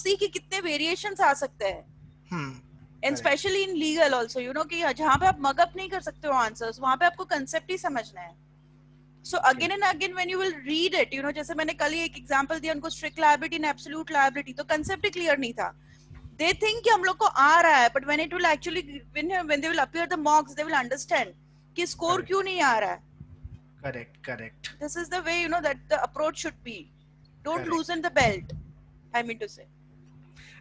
see कि कितने variations आ सकते हैं, and specially in legal also, कि जहाँ पे आप मगअप नहीं कर सकते हो आंसर्स, वहां पे आपको कंसेप्ट ही समझना है. So again and again when you will read it, जैसे मैंने कल ही एक एग्जांपल दिया उनको, strict liability and absolute liability, तो कंसेप्ट ही क्लियर नहीं था. दे थिंक कि हम लोग को आ रहा है, but when it will actually, when they will appear the मॉक्स, they will understand कि स्कोर क्यों नहीं आ रहा है. Correct. This is the way that the approach should be. Don't loosen the belt, I mean to say.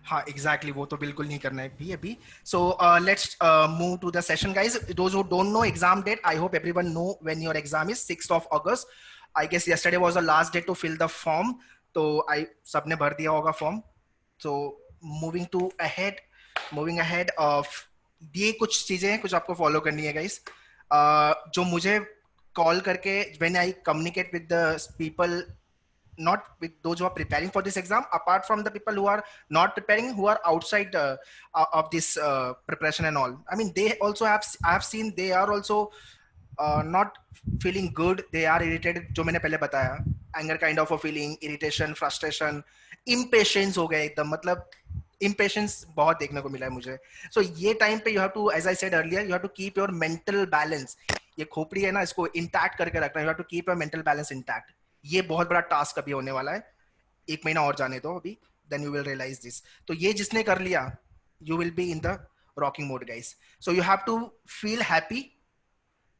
हाँ exactly, वो तो बिल्कुल नहीं करना है भी अभी. So let's move to the session guys. Those who don't know exam date, I hope everyone know when your exam is 6th of August. I guess yesterday was the last day to fill the form. तो I सबने भर दिया होगा form. So moving ahead of ये कुछ चीजें हैं कुछ आपको फॉलो करनी है गाइज. जो मुझे कॉल करके when I communicate with the people, not with those who are preparing for this exam, apart from the people who are not preparing, who are outside of this preparation and all. I mean, they also I have seen they are also not feeling good. They are irritated, जो मैंने पहले बताया, anger kind of a feeling, irritation, frustration, impatience हो गया एकदम, मतलब impatience बहुत देखने को मिला है मुझे. So ये time पे you have to, as I said earlier, you have to keep your mental balance. ये खोपड़ी है ना, इसको intact करके रखना. You have to keep your mental balance intact. ये बहुत बड़ा टास्क अभी होने वाला है. 1 महीना और जाने दो अभी, then you will realize this. तो ये जिसने कर लिया, you will be in the rocking mode guys. So you have to feel happy.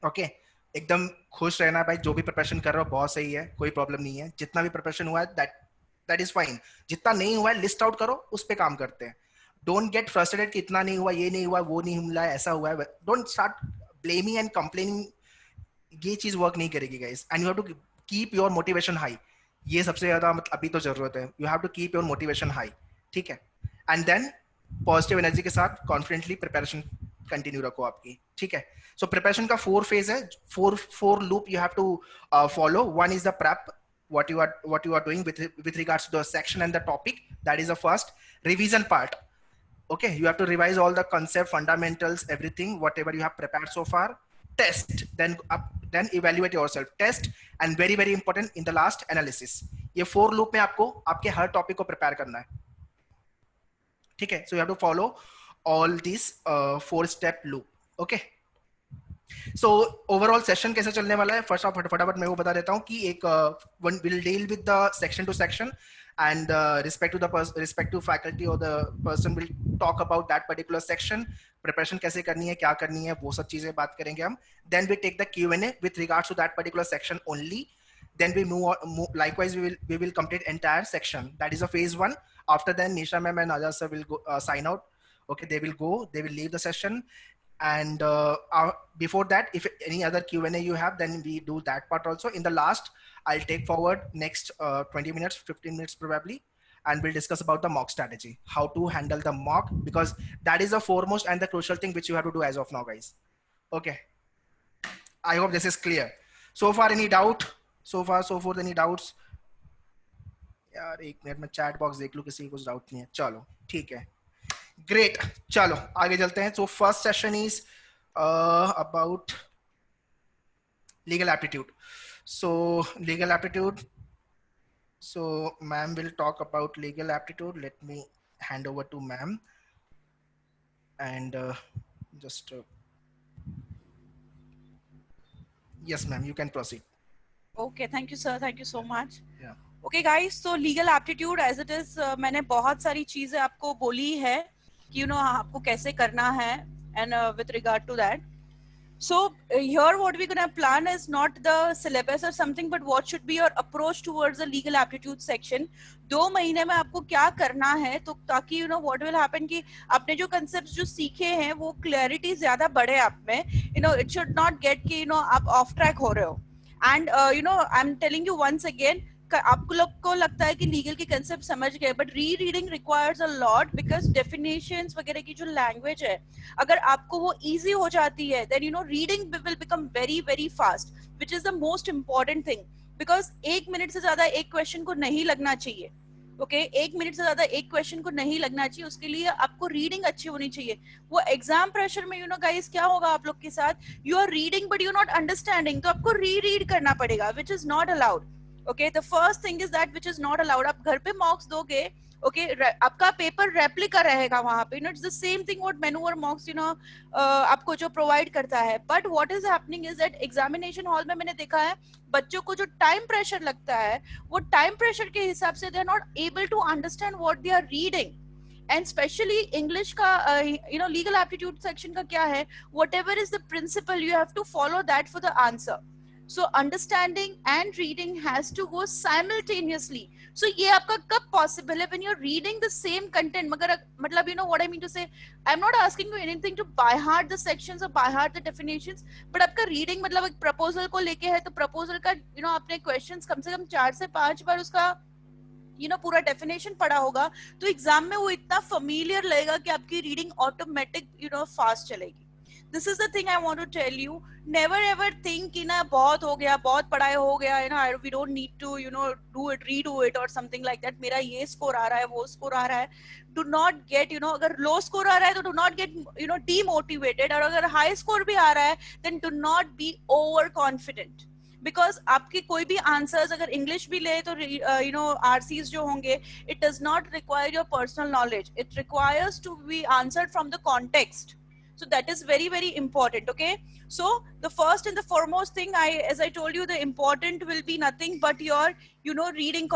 Okay, एकदम खुश रहना भाई. जो भी प्रिपरेशन कर रहे हो बहुत सही है, कोई प्रॉब्लम नहीं है. जितना भी प्रिपरेशन हुआ है that is fine. जितना नहीं हुआ है लिस्ट आउट करो, उस पे काम करते हैं. Don't get frustrated कि इतना नहीं हुआ, ये नहीं हुआ, वो नहीं मिला, ऐसा हुआ है. Don't start blaming and complaining. ये चीज वर्क नहीं करेगी guys. And you have to keep your motivation high. ये सबसे ज्यादा मतलब अभी तो जरूरत है. You have to keep your motivation high. ठीक है. And then पॉजिटिव एनर्जी के साथ कॉन्फिडेंटली प्रिपरेशन कंटिन्यू रखो आपकी. ठीक है. सो प्रिपरेशन का 4 फेज है, 4 loop you have to follow. One is the prep, what you are doing with regards to the section and the topic. That is the first revision part. Okay, you have to revise all the concept, fundamentals, everything whatever you have prepared so far. Test, then evaluate yourself. Test, and very very important in the last, analysis. ये 4 loop में आपको आपके हर topic को prepare करना है. ठीक है. So you have to follow all this 4 step loop. Okay. So overall session कैसे चलने वाला है, फर्स्ट ऑफ फटाफट मैं वो बता देता हूँ कि एक will deal with the section two section, and respective faculty or the person will talk about that particular section. Preparation कैसे करनी है, क्या करनी है, वो सब चीजें बात करेंगे हम. Then we take the Q&A with regards to that particular section only. Then we move likewise we will complete entire section. That is a phase 1. After then Nisha ma'am and Ajay sir will go, sign out. Okay, they will leave the session. And before that, if any other Q&A you have, then we do that part also. In the last, I'll take forward next 20 minutes, 15 minutes probably, and we'll discuss about the mock strategy, how to handle the mock, because that is the foremost and the crucial thing which you have to do as of now, guys. Okay. I hope this is clear. So far, any doubt? So far, so forth, any doubts? यार एक minute में chat box देख लूं, किसी को कुछ doubt नहीं है. चलो ठीक है. ग्रेट. चलो आगे चलते हैं. So first session is about legal aptitude. So legal aptitude. So ma'am will talk about legal aptitude. Let me hand over to ma'am and just yes ma'am, you can proceed. Okay, thank you sir, thank you so much. Yeah. Okay guys, so legal aptitude as it is, मैंने बहुत सारी चीजें आपको बोली है कि आपको कैसे करना है, and with regard to that, so here what we're going to plan is not the syllabus or something, but what should be your approach towards the legal aptitude section. 2 महीने में आपको क्या करना है, तो ताकि what will happen कि आपने जो concepts जो सीखे हैं वो clarity ज्यादा बढ़े आप में. It should not get कि आप off track हो रहे हो. And I'm telling you once again, आपको लोग को लगता है कि लीगल के कंसेप्ट समझ गए, बट री reading requires a lot, because definitions वगैरह की जो लैंग्वेज है, अगर आपको वो इजी हो जाती है, then reading will become very very fast, which is the most important thing. Because 1 minute से ज्यादा एक क्वेश्चन को नहीं लगना चाहिए. ओके, 1 मिनट से ज्यादा एक क्वेश्चन को नहीं लगना चाहिए. उसके लिए आपको रीडिंग अच्छी होनी चाहिए. वो एग्जाम प्रेशर में गाइस क्या होगा आप लोग के साथ, you are reading but you not understanding, तो आपको री रीड करना पड़ेगा, which is not allowed. Okay, the first thing is that which is not allowed. आप घर पे मॉक्स दोगे, okay, आपका पेपर रेप्लिका रहेगा वहां पे, it's the same thing what manoeuvre मॉक्स आपको जो प्रोवाइड करता है. But what is happening is that examination hall में मैंने देखा है बच्चों को जो टाइम प्रेशर लगता है, वो टाइम प्रेशर के हिसाब से they are not able to understand what they are reading. And specially English का लीगल एप्टीट्यूड सेक्शन का क्या है, whatever is the principle you have to follow that for the answer. So understanding and reading has to go simultaneously. So ये आपका कब possible है when you're reading the same content. मगर मतलब you know what I mean to say, I'm not asking you anything to by heart the sections or by heart the definitions, but आपका reading मतलब एक proposal को लेके है तो proposal का आपने questions कम से कम 4 से 5 बार उसका पूरा डेफिनेशन पढ़ा होगा, तो एग्जाम में वो इतना familiar लगेगा कि आपकी रीडिंग ऑटोमेटिक फास्ट चलेगी. This is the thing I want to tell you. Never ever think कि ना बहुत हो गया, बहुत पढ़ाई हो गया, we don't need to do it, redo it or something like that. मेरा ये स्कोर आ रहा है, वो स्कोर आ रहा है. Do not get अगर लो स्कोर आ रहा है तो do not get demotivated, और अगर हाई स्कोर भी आ रहा है then do not be overconfident. Because आपके कोई भी आंसर्स अगर इंग्लिश भी ले तो आरसीज जो होंगे, it does not require your personal knowledge, it requires to be answered from the context. So that is very, very important. Okay, so the first and the foremost thing, as I told you, the important will be nothing but your reading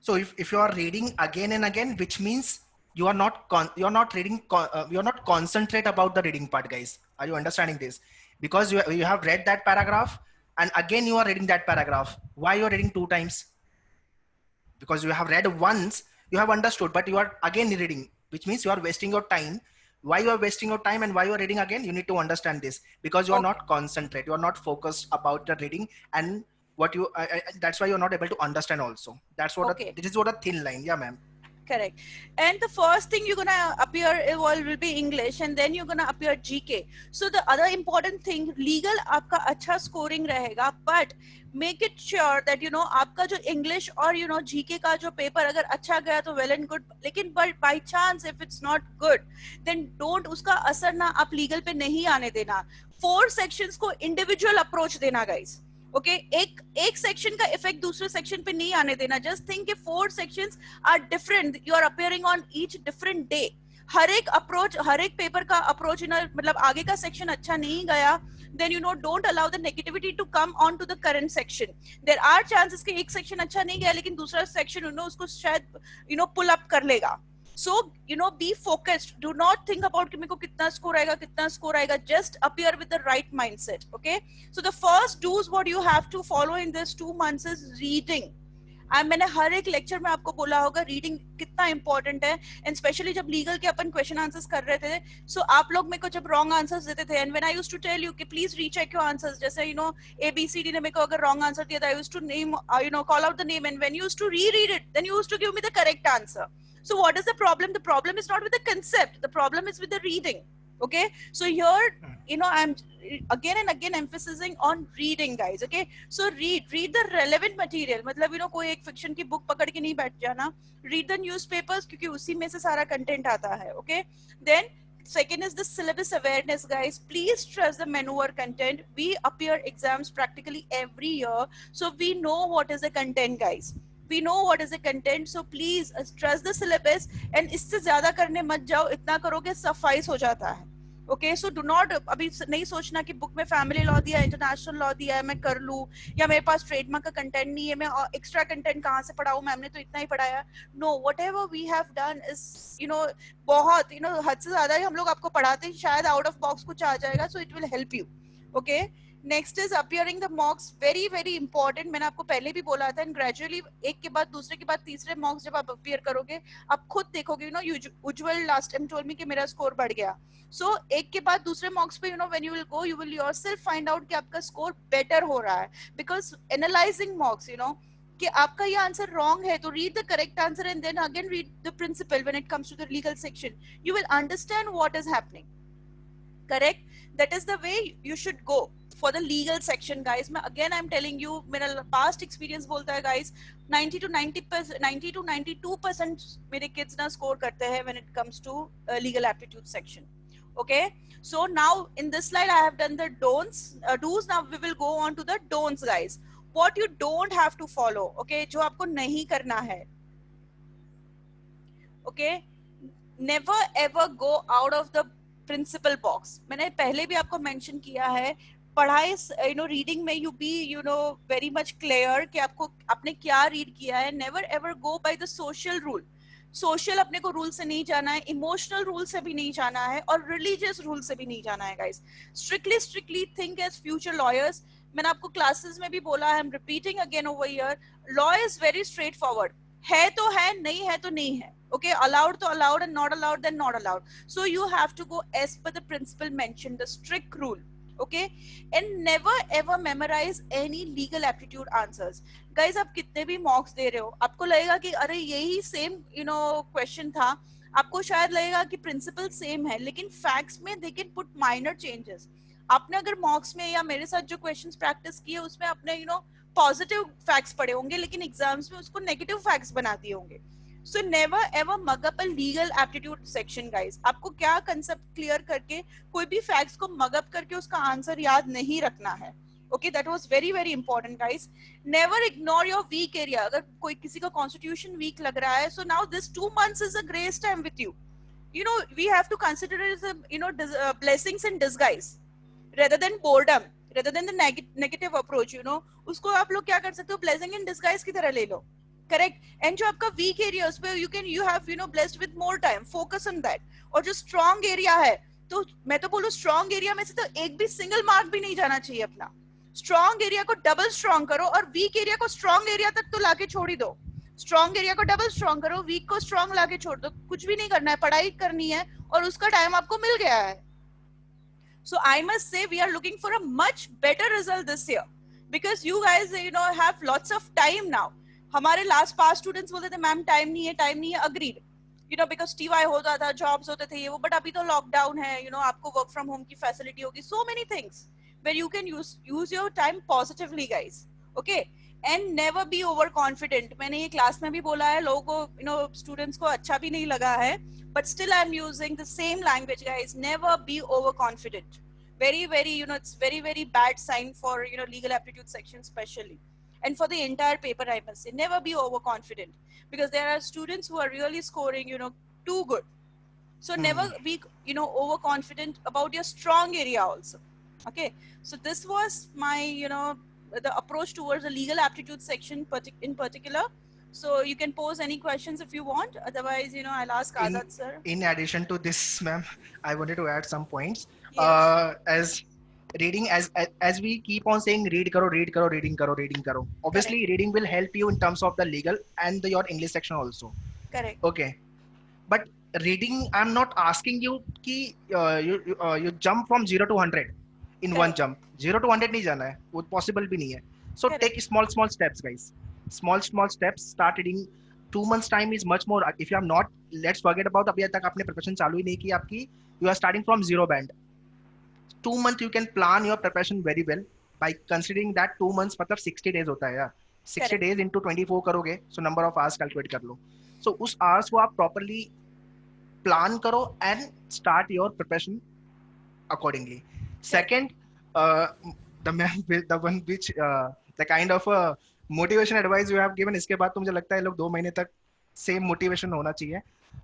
So if you are reading again and again, which means you are not reading, you are not concentrate about the reading part, guys. Are you understanding this? Because you have read that paragraph and again you are reading that paragraph. Why you are reading 2 times? Because you have read once, you have understood, but you are again reading, which means you are wasting your time. Why you are wasting your time and why you are reading again? You need to understand this, because you are not concentrate, you are not focused about the reading, and what you that's why you're not able to understand also. That's what this is what a thin line. Yeah, ma'am. Correct. And the first thing you're gonna appear will be English, and then you're gonna appear GK. So the other important thing, legal आपका अच्छा scoring रहेगा, but make it sure that आपका जो English और GK का जो paper अगर अच्छा गया तो well and good, लेकिन by chance if it's not good, then don't उसका असर ना आप legal पे नहीं आने देना. 4 sections को individual approach देना, guys. ओके एक सेक्शन का इफेक्ट दूसरे सेक्शन पे नहीं आने देना. जस्ट थिंक कि 4 sections are different, you are appearing on each different day. हर एक अप्रोच, हर एक पेपर का अप्रोच मतलब आगे का सेक्शन अच्छा नहीं गया, then don't allow the negativity to come on to the current section. There are chances कि एक सेक्शन अच्छा नहीं गया लेकिन दूसरा सेक्शन उसको शायद pull up कर लेगा. So be focused. Do not think about कि मेरे को कितना स्कोर आएगा. Just appear with the right mindset. Okay, so the first do's what you have to follow in this 2 months is reading. मैंने हर एक lecture में आपको बोला होगा रीडिंग कितना इंपॉर्टेंट है, एंड स्पेशली जब लीगल के अपन क्वेश्चन आंसर्स कर रहे थे, सो आप लोग मेरे को जब रॉन्ग आंसर्स देते थे, and when I used to tell you कि प्लीज रीचेक योर आंसर्स, जैसे ABCD ने मेरे को अगर रॉन्ग आंसर दिया था, I used to name call out the name, and when you used to read it, then you used to give me the correct answer. So what is the problem? The problem is not with the concept. The problem is with the reading. Okay. So here, I'm again and again emphasizing on reading, guys. Okay. So read the relevant material. मतलब कोई एक fiction की book पकड़ के नहीं बैठ जाना. Read the newspapers क्योंकि उसी में से सारा content आता है. Okay. Then second is the syllabus awareness, guys. Please trust the maneuver content. We appear exams practically every year, so we know what is the content, guys. We know what is the content, so please trust the syllabus, and इससे ज्यादा करने मत जाओ, इतना करोगे suffice हो जाता है. Okay, so do not अभी नहीं सोचना कि बुक में फैमिली लॉ दिया है, इंटरनेशनल लॉ दिया है, मैं कर लूं, या मेरे पास ट्रेडमार्क का कंटेंट नहीं है, मैं एक्स्ट्रा कंटेंट कहाँ से पढ़ाऊं, मैम ने तो इतना ही पढ़ाया. No, whatever we have done is बहुत हद से ज्यादा ही हम लोग आपको पढ़ाते हैं, शायद आउट ऑफ बॉक्स कुछ आ जाएगा, so it will help you. Okay. Next is appearing the मॉक्स. Very very important. मैंने आपको पहले भी बोला था, एंड ग्रेजुअली एक के बाद दूसरे के बाद तीसरे मॉक्स जब आप अपियर करोगे, आप खुद देखोगे. उज्जवल लास्ट टाइम टोल्ड मी कि मेरा स्कोर बढ़ गया. सो एक के बाद दूसरे मॉक्स पे when you will go, you will yourself find out कि आपका स्कोर बेटर हो रहा है, बिकॉज एनालाइजिंग मॉक्स कि आपका ये आंसर रॉन्ग है, तो read the correct answer and then again read the principle when it comes to the legal section. You will understand what is happening. Correct. That is the way you should go for the legal section, guys. I'm telling you, मेरा past experience बोलता है, guys, 90 to 92% मेरे kids ना score करते हैं when it comes to legal aptitude section. Okay, so now in this slide I have done the don'ts, do's. Now we will go on to the don'ts, guys. What you don't have to follow. Okay, जो आपको नहीं करना है. Okay, never ever go out of the principal box. मैंने पहले भी आपको mention किया है, पढ़ाई रीडिंग में you be very much clear कि आपको आपने क्या रीड किया है. Never ever go by the social rule. Social अपने को रूल से नहीं जाना है, इमोशनल रूल से भी नहीं जाना है, और रिलीजियस रूल से भी नहीं जाना है guys. Strictly think as future lawyers. मैंने आपको क्लासेस में भी बोला, I am repeating again over here, law is very straightforward. है तो है, नहीं है तो नहीं है. Okay, allowed to allowed and not allowed then not allowed. So you have to go as per the principle mentioned, the strict rule. Okay, and never ever memorize any legal aptitude answers. Guys, आप कितने भी मॉक्स दे रहे हो, आपको लगेगा कि अरे यही सेम क्वेश्चन था. आपको शायद लगेगा कि प्रिंसिपल सेम है, लेकिन फैक्ट्स में they can put minor changes. आपने अगर मॉक्स में या मेरे साथ जो क्वेश्चंस प्रैक्टिस किए उसमें आपने पॉजिटिव फैक्ट्स पढ़े होंगे, लेकिन एग्जाम्स में उसको नेगेटिव फैक्ट्स बना दिए होंगे. So never ever mug up a legal aptitude section, guys. आपको क्या कंसेप्ट क्लियर करके कोई भी फैक्ट्स को मग अप करके उसका आंसर याद नहीं रखना है. Okay, that was very very important, guys. Never ignore your weak area. अगर कोई किसी का कॉन्स्टिट्यूशन वीक लग रहा है, so now this 2 months is a grace time with you. We have to consider it as a blessings in disguise rather than boredom, rather than the negative approach. उसको आप लोग क्या कर सकते हो, blessing in disguise की तरह ले लो. करेक्ट. एंड जो आपका वीक एरिया उस पे you have blessed with more time, focus on that. और जो स्ट्रॉन्ग एरिया है, तो मैं तो बोलूं स्ट्रॉन्ग एरिया में से तो एक भी सिंगल मार्क भी नहीं जाना चाहिए अपना. स्ट्रॉन्ग एरिया को डबल स्ट्रॉन्ग करो, और वीक एरिया को स्ट्रॉन्ग एरिया तक तो लाके छोड़ ही दो. स्ट्रॉन्ग एरिया को डबल स्ट्रॉन्ग करो, वीक को स्ट्रॉन्ग लाके छोड़ दो. कुछ भी नहीं करना है, पढ़ाई करनी है, और उसका टाइम आपको मिल गया है. So I must say we are looking for a much better result this year, because you guys have lots of time now. हमारे लास्ट पास स्टूडेंट्स बोलते थे मैम टाइम नहीं है, अग्रीड. बिकॉज टीवाई होता था, जॉब्स होते थे, ये वो. बट अभी तो लॉकडाउन है, आपको वर्क फ्रॉम होम की फैसिलिटी होगी. So many things where you can use your time positively, guys. Okay, and never be overconfident. मैंने ये क्लास में भी बोला है, लोगों को स्टूडेंट्स को अच्छा भी नहीं लगा है, but still I'm using the same language, guys. Never be overconfident. Very very it's very very bad sign for legal aptitude section especially, and for the entire paper I must say. Never be overconfident, because there are students who are really scoring too good. So never be overconfident about your strong area also. Okay, so this was my the approach towards the legal aptitude section in particular. So you can pose any questions if you want. Otherwise, I'll ask Azad sir. In addition to this, ma'am, I wanted to add some points. Yes. As reading, as we keep on saying, reading karo. Obviously, Correct. reading will help you in terms of the legal and your English section also. Correct. Okay, but reading, I'm not asking you कि you jump from 0 to 100 in one jump. 0 to 100 नहीं जाना है, वो possible भी नहीं है. So take small steps, guys. Small steps. Start reading. 2 months time is much more. If you have not, let's forget about अभी तक आपने preparation चालू ही नहीं की आपकी. You are starting from zero band. 2 months you can plan your preparation very well by considering that 2 months मतलब 60 days होता है यार. 60 days into 24 करोगे, so number of hours calculate कर लो. So उस hours को आप properly plan करो and start your preparation accordingly. Second, the one which the kind of motivation advice you have given, इसके बाद तो मुझे लगता है लोग 2 महीने तक same motivation होना चाहिए,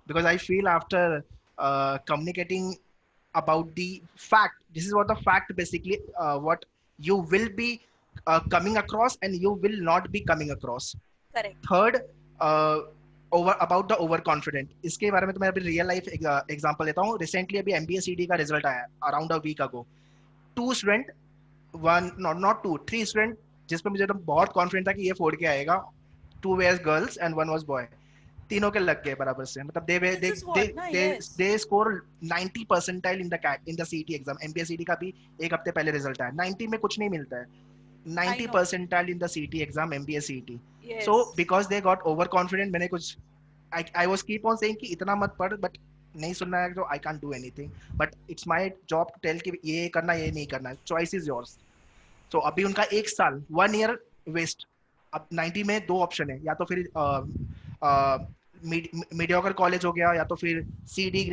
because I feel after communicating about the fact, this is what the fact basically what you will be coming across and you will not be coming across. Correct. Third, about the overconfident, इसके बारे में तो मैं अभी real life example देता हूँ. Recently अभी MBA CD का result आया around a week ago. 2 student, not 2, 3 student जिसपे मुझे तो बहुत कॉन्फिडेंट था कि ये फोड़ के आएगा. 2 were girls and 1 was boy. तीनों के लग गए बराबर से. मतलब they score 90 percentile in the CET exam. MBA CET का भी एक हफ्ते पहले रिजल्ट आया. 90 में कुछ नहीं मिलता है. 90 percentile in the CET exam, MBA CET. Yes. So because they got overconfident, मैंने कुछ I was keep on saying कि इतना मत पढ़, but नहीं सुनना है तो I can't do anything. But it's my job to tell कि ये करना ये नहीं करना. Choice is yours. So अभी उनका 1 साल 1 year वेस्ट. अब 90 में 2 ऑप्शन है, या तो फिर मीडियोकर कॉलेज हो गया, या तो फिर CD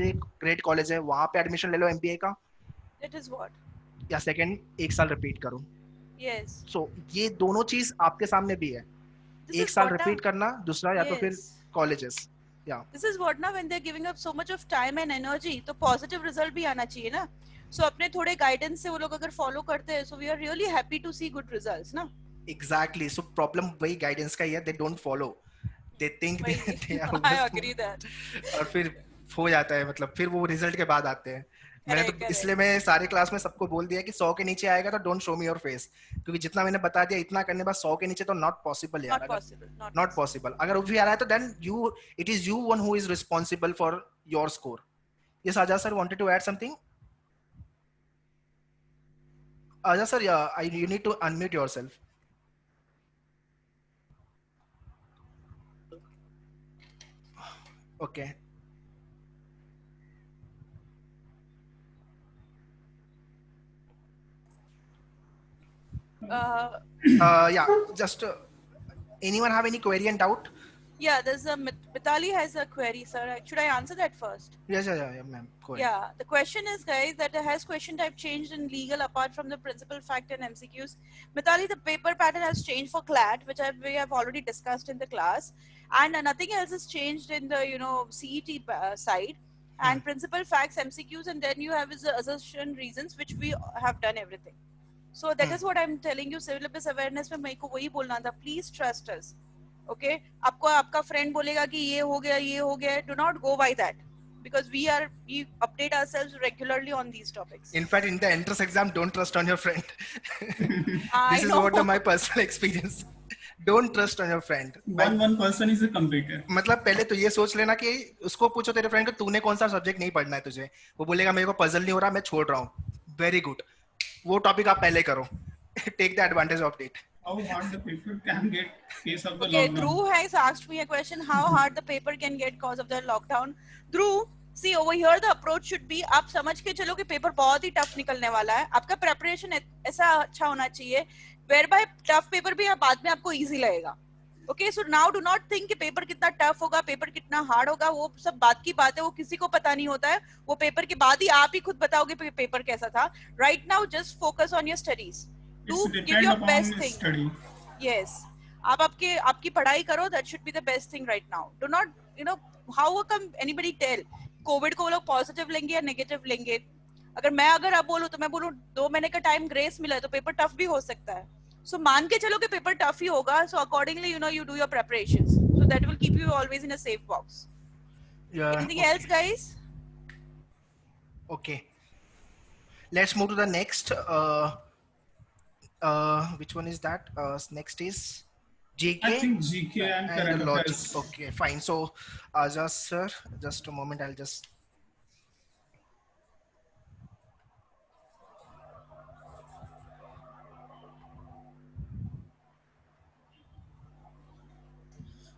ग्रेड कॉलेज है, वहां पे एडमिशन ले लो MBA का, That is what. या सेकंड 1 साल रिपीट करो। Yes. सो ये दोनों चीज आपके सामने भी है, This 1 साल is what रिपीट करना, दूसरा या तो फिर yes. कॉलेजेस। या This is what ना when they're giving up so much of time and energy, तो positive result भी आना चाहिए ना। So अपने थोड़े guidance से वो लोग अगर follow करते हैं, so we are really happy to see good results ना। एग्जैक्टली, सो प्रॉब्लम वही गाइडेंस का ही है, they don't follow, they think वही they are I agree that. और फिर हो जाता है, मतलब फिर वो रिजल्ट के बाद आते हैं। मैंने तो Correct, इसलिए correct. मैं सारे क्लास में सबको बोल दिया कि 100 के नीचे आएगा तो don't show me your face, क्योंकि जितना मैंने बता दिया इतना करने बाद 100 के नीचे तो नॉट पॉसिबल यार। Not possible. Not not possible. Possible, अगर वो भी आ रहा है तो then you, it is you one who is responsible for your score. Yes आजा sir wanted to add something. आजा sir, you need to unmute yourself. Okay yeah, just anyone have any query and doubt? Yeah, there's a Mitali has a query, sir. Should I answer that first? Yes, yeah, ma'am. Go ahead. Yeah, the question is, guys, that has question type changed in legal apart from the principal fact and MCQs? Mitali, the paper pattern has changed for CLAT, which we have already discussed in the class, and nothing else has changed in the CET side. And principal facts, MCQs, and then you have is the assertion reasons, which we have done everything. So that is what I'm telling you. Syllabus awareness में मेरे को वही बोलना था. Please trust us. Okay? आपको आपका friend बोलेगा कि ये हो गया. Do not go by that, because we update ourselves regularly on these topics. In fact, in the entrance exam, don't trust on your friend. I This is know. what my personal experience. Don't trust on your friend. One person is a computer. मतलब पहले तो ये सोच लेना कि उसको पूछो तेरे फ्रेंड को तूने कौन सा सब्जेक्ट नहीं पढ़ना है तुझे, वो बोलेगा मेरे को पजल नहीं हो रहा, मैं छोड़ रहा हूँ। वेरी गुड, वो टॉपिक आप पहले करो। Take the advantage of it. How hard the paper can get case of the Okay, lockdown? Dhruv has asked me a question. How hard the paper can get cause of the lockdown? Dhruv, see over here the approach should be, आप समझ के चलो कि paper बहुत ही tough निकलने वाला है, आपका प्रेपरेशन ऐसा अच्छा होना चाहिए whereby टफ पेपर भी बाद में आपको इजी लगेगा। Okay, so now do not think कि पेपर कितना टफ होगा, पेपर कितना हार्ड होगा, वो सब बात की बात है, वो किसी को पता नहीं होता है, वो पेपर के बाद ही आप ही खुद बताओगे पेपर कैसा था। Right now just focus on your studies. Do give your best thing. Study. Yes, आप आपकी पढ़ाई करो. That should be the best thing right now. Do not, how come anybody tell Covid को वो लोग पॉजिटिव लेंगे या नेगेटिव लेंगे? अगर आप बोलूं तो मैं बोलूं 2 महीने का टाइम ग्रेस मिला है तो पेपर टफ भी हो सकता है. So मान के चलो कि पेपर टफ ही होगा. So accordingly, you do your preparations. So that will keep you always in a safe box. Yeah. Anything else, guys? Okay. Let's move to the next. Which one is that? Next is GK. I think GK and current logic. affairs. Okay, fine. So, Aja sir, just a moment. I'll just.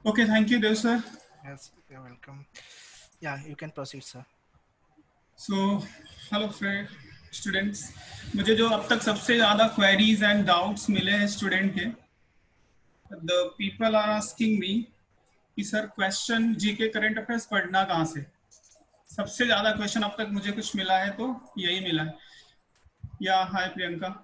Okay, thank you, Dev sir. Yes, you're welcome. Yeah, you can proceed, sir. So, hello friend, students. मुझे जो अब तक सबसे ज़्यादा queries and doubts मिले हैं student के, the people are asking me कि sir question GK current affairs पढ़ना कहाँ से? सबसे ज़्यादा question अब तक मुझे कुछ मिला है तो यही मिला है. या हाय प्रियंका.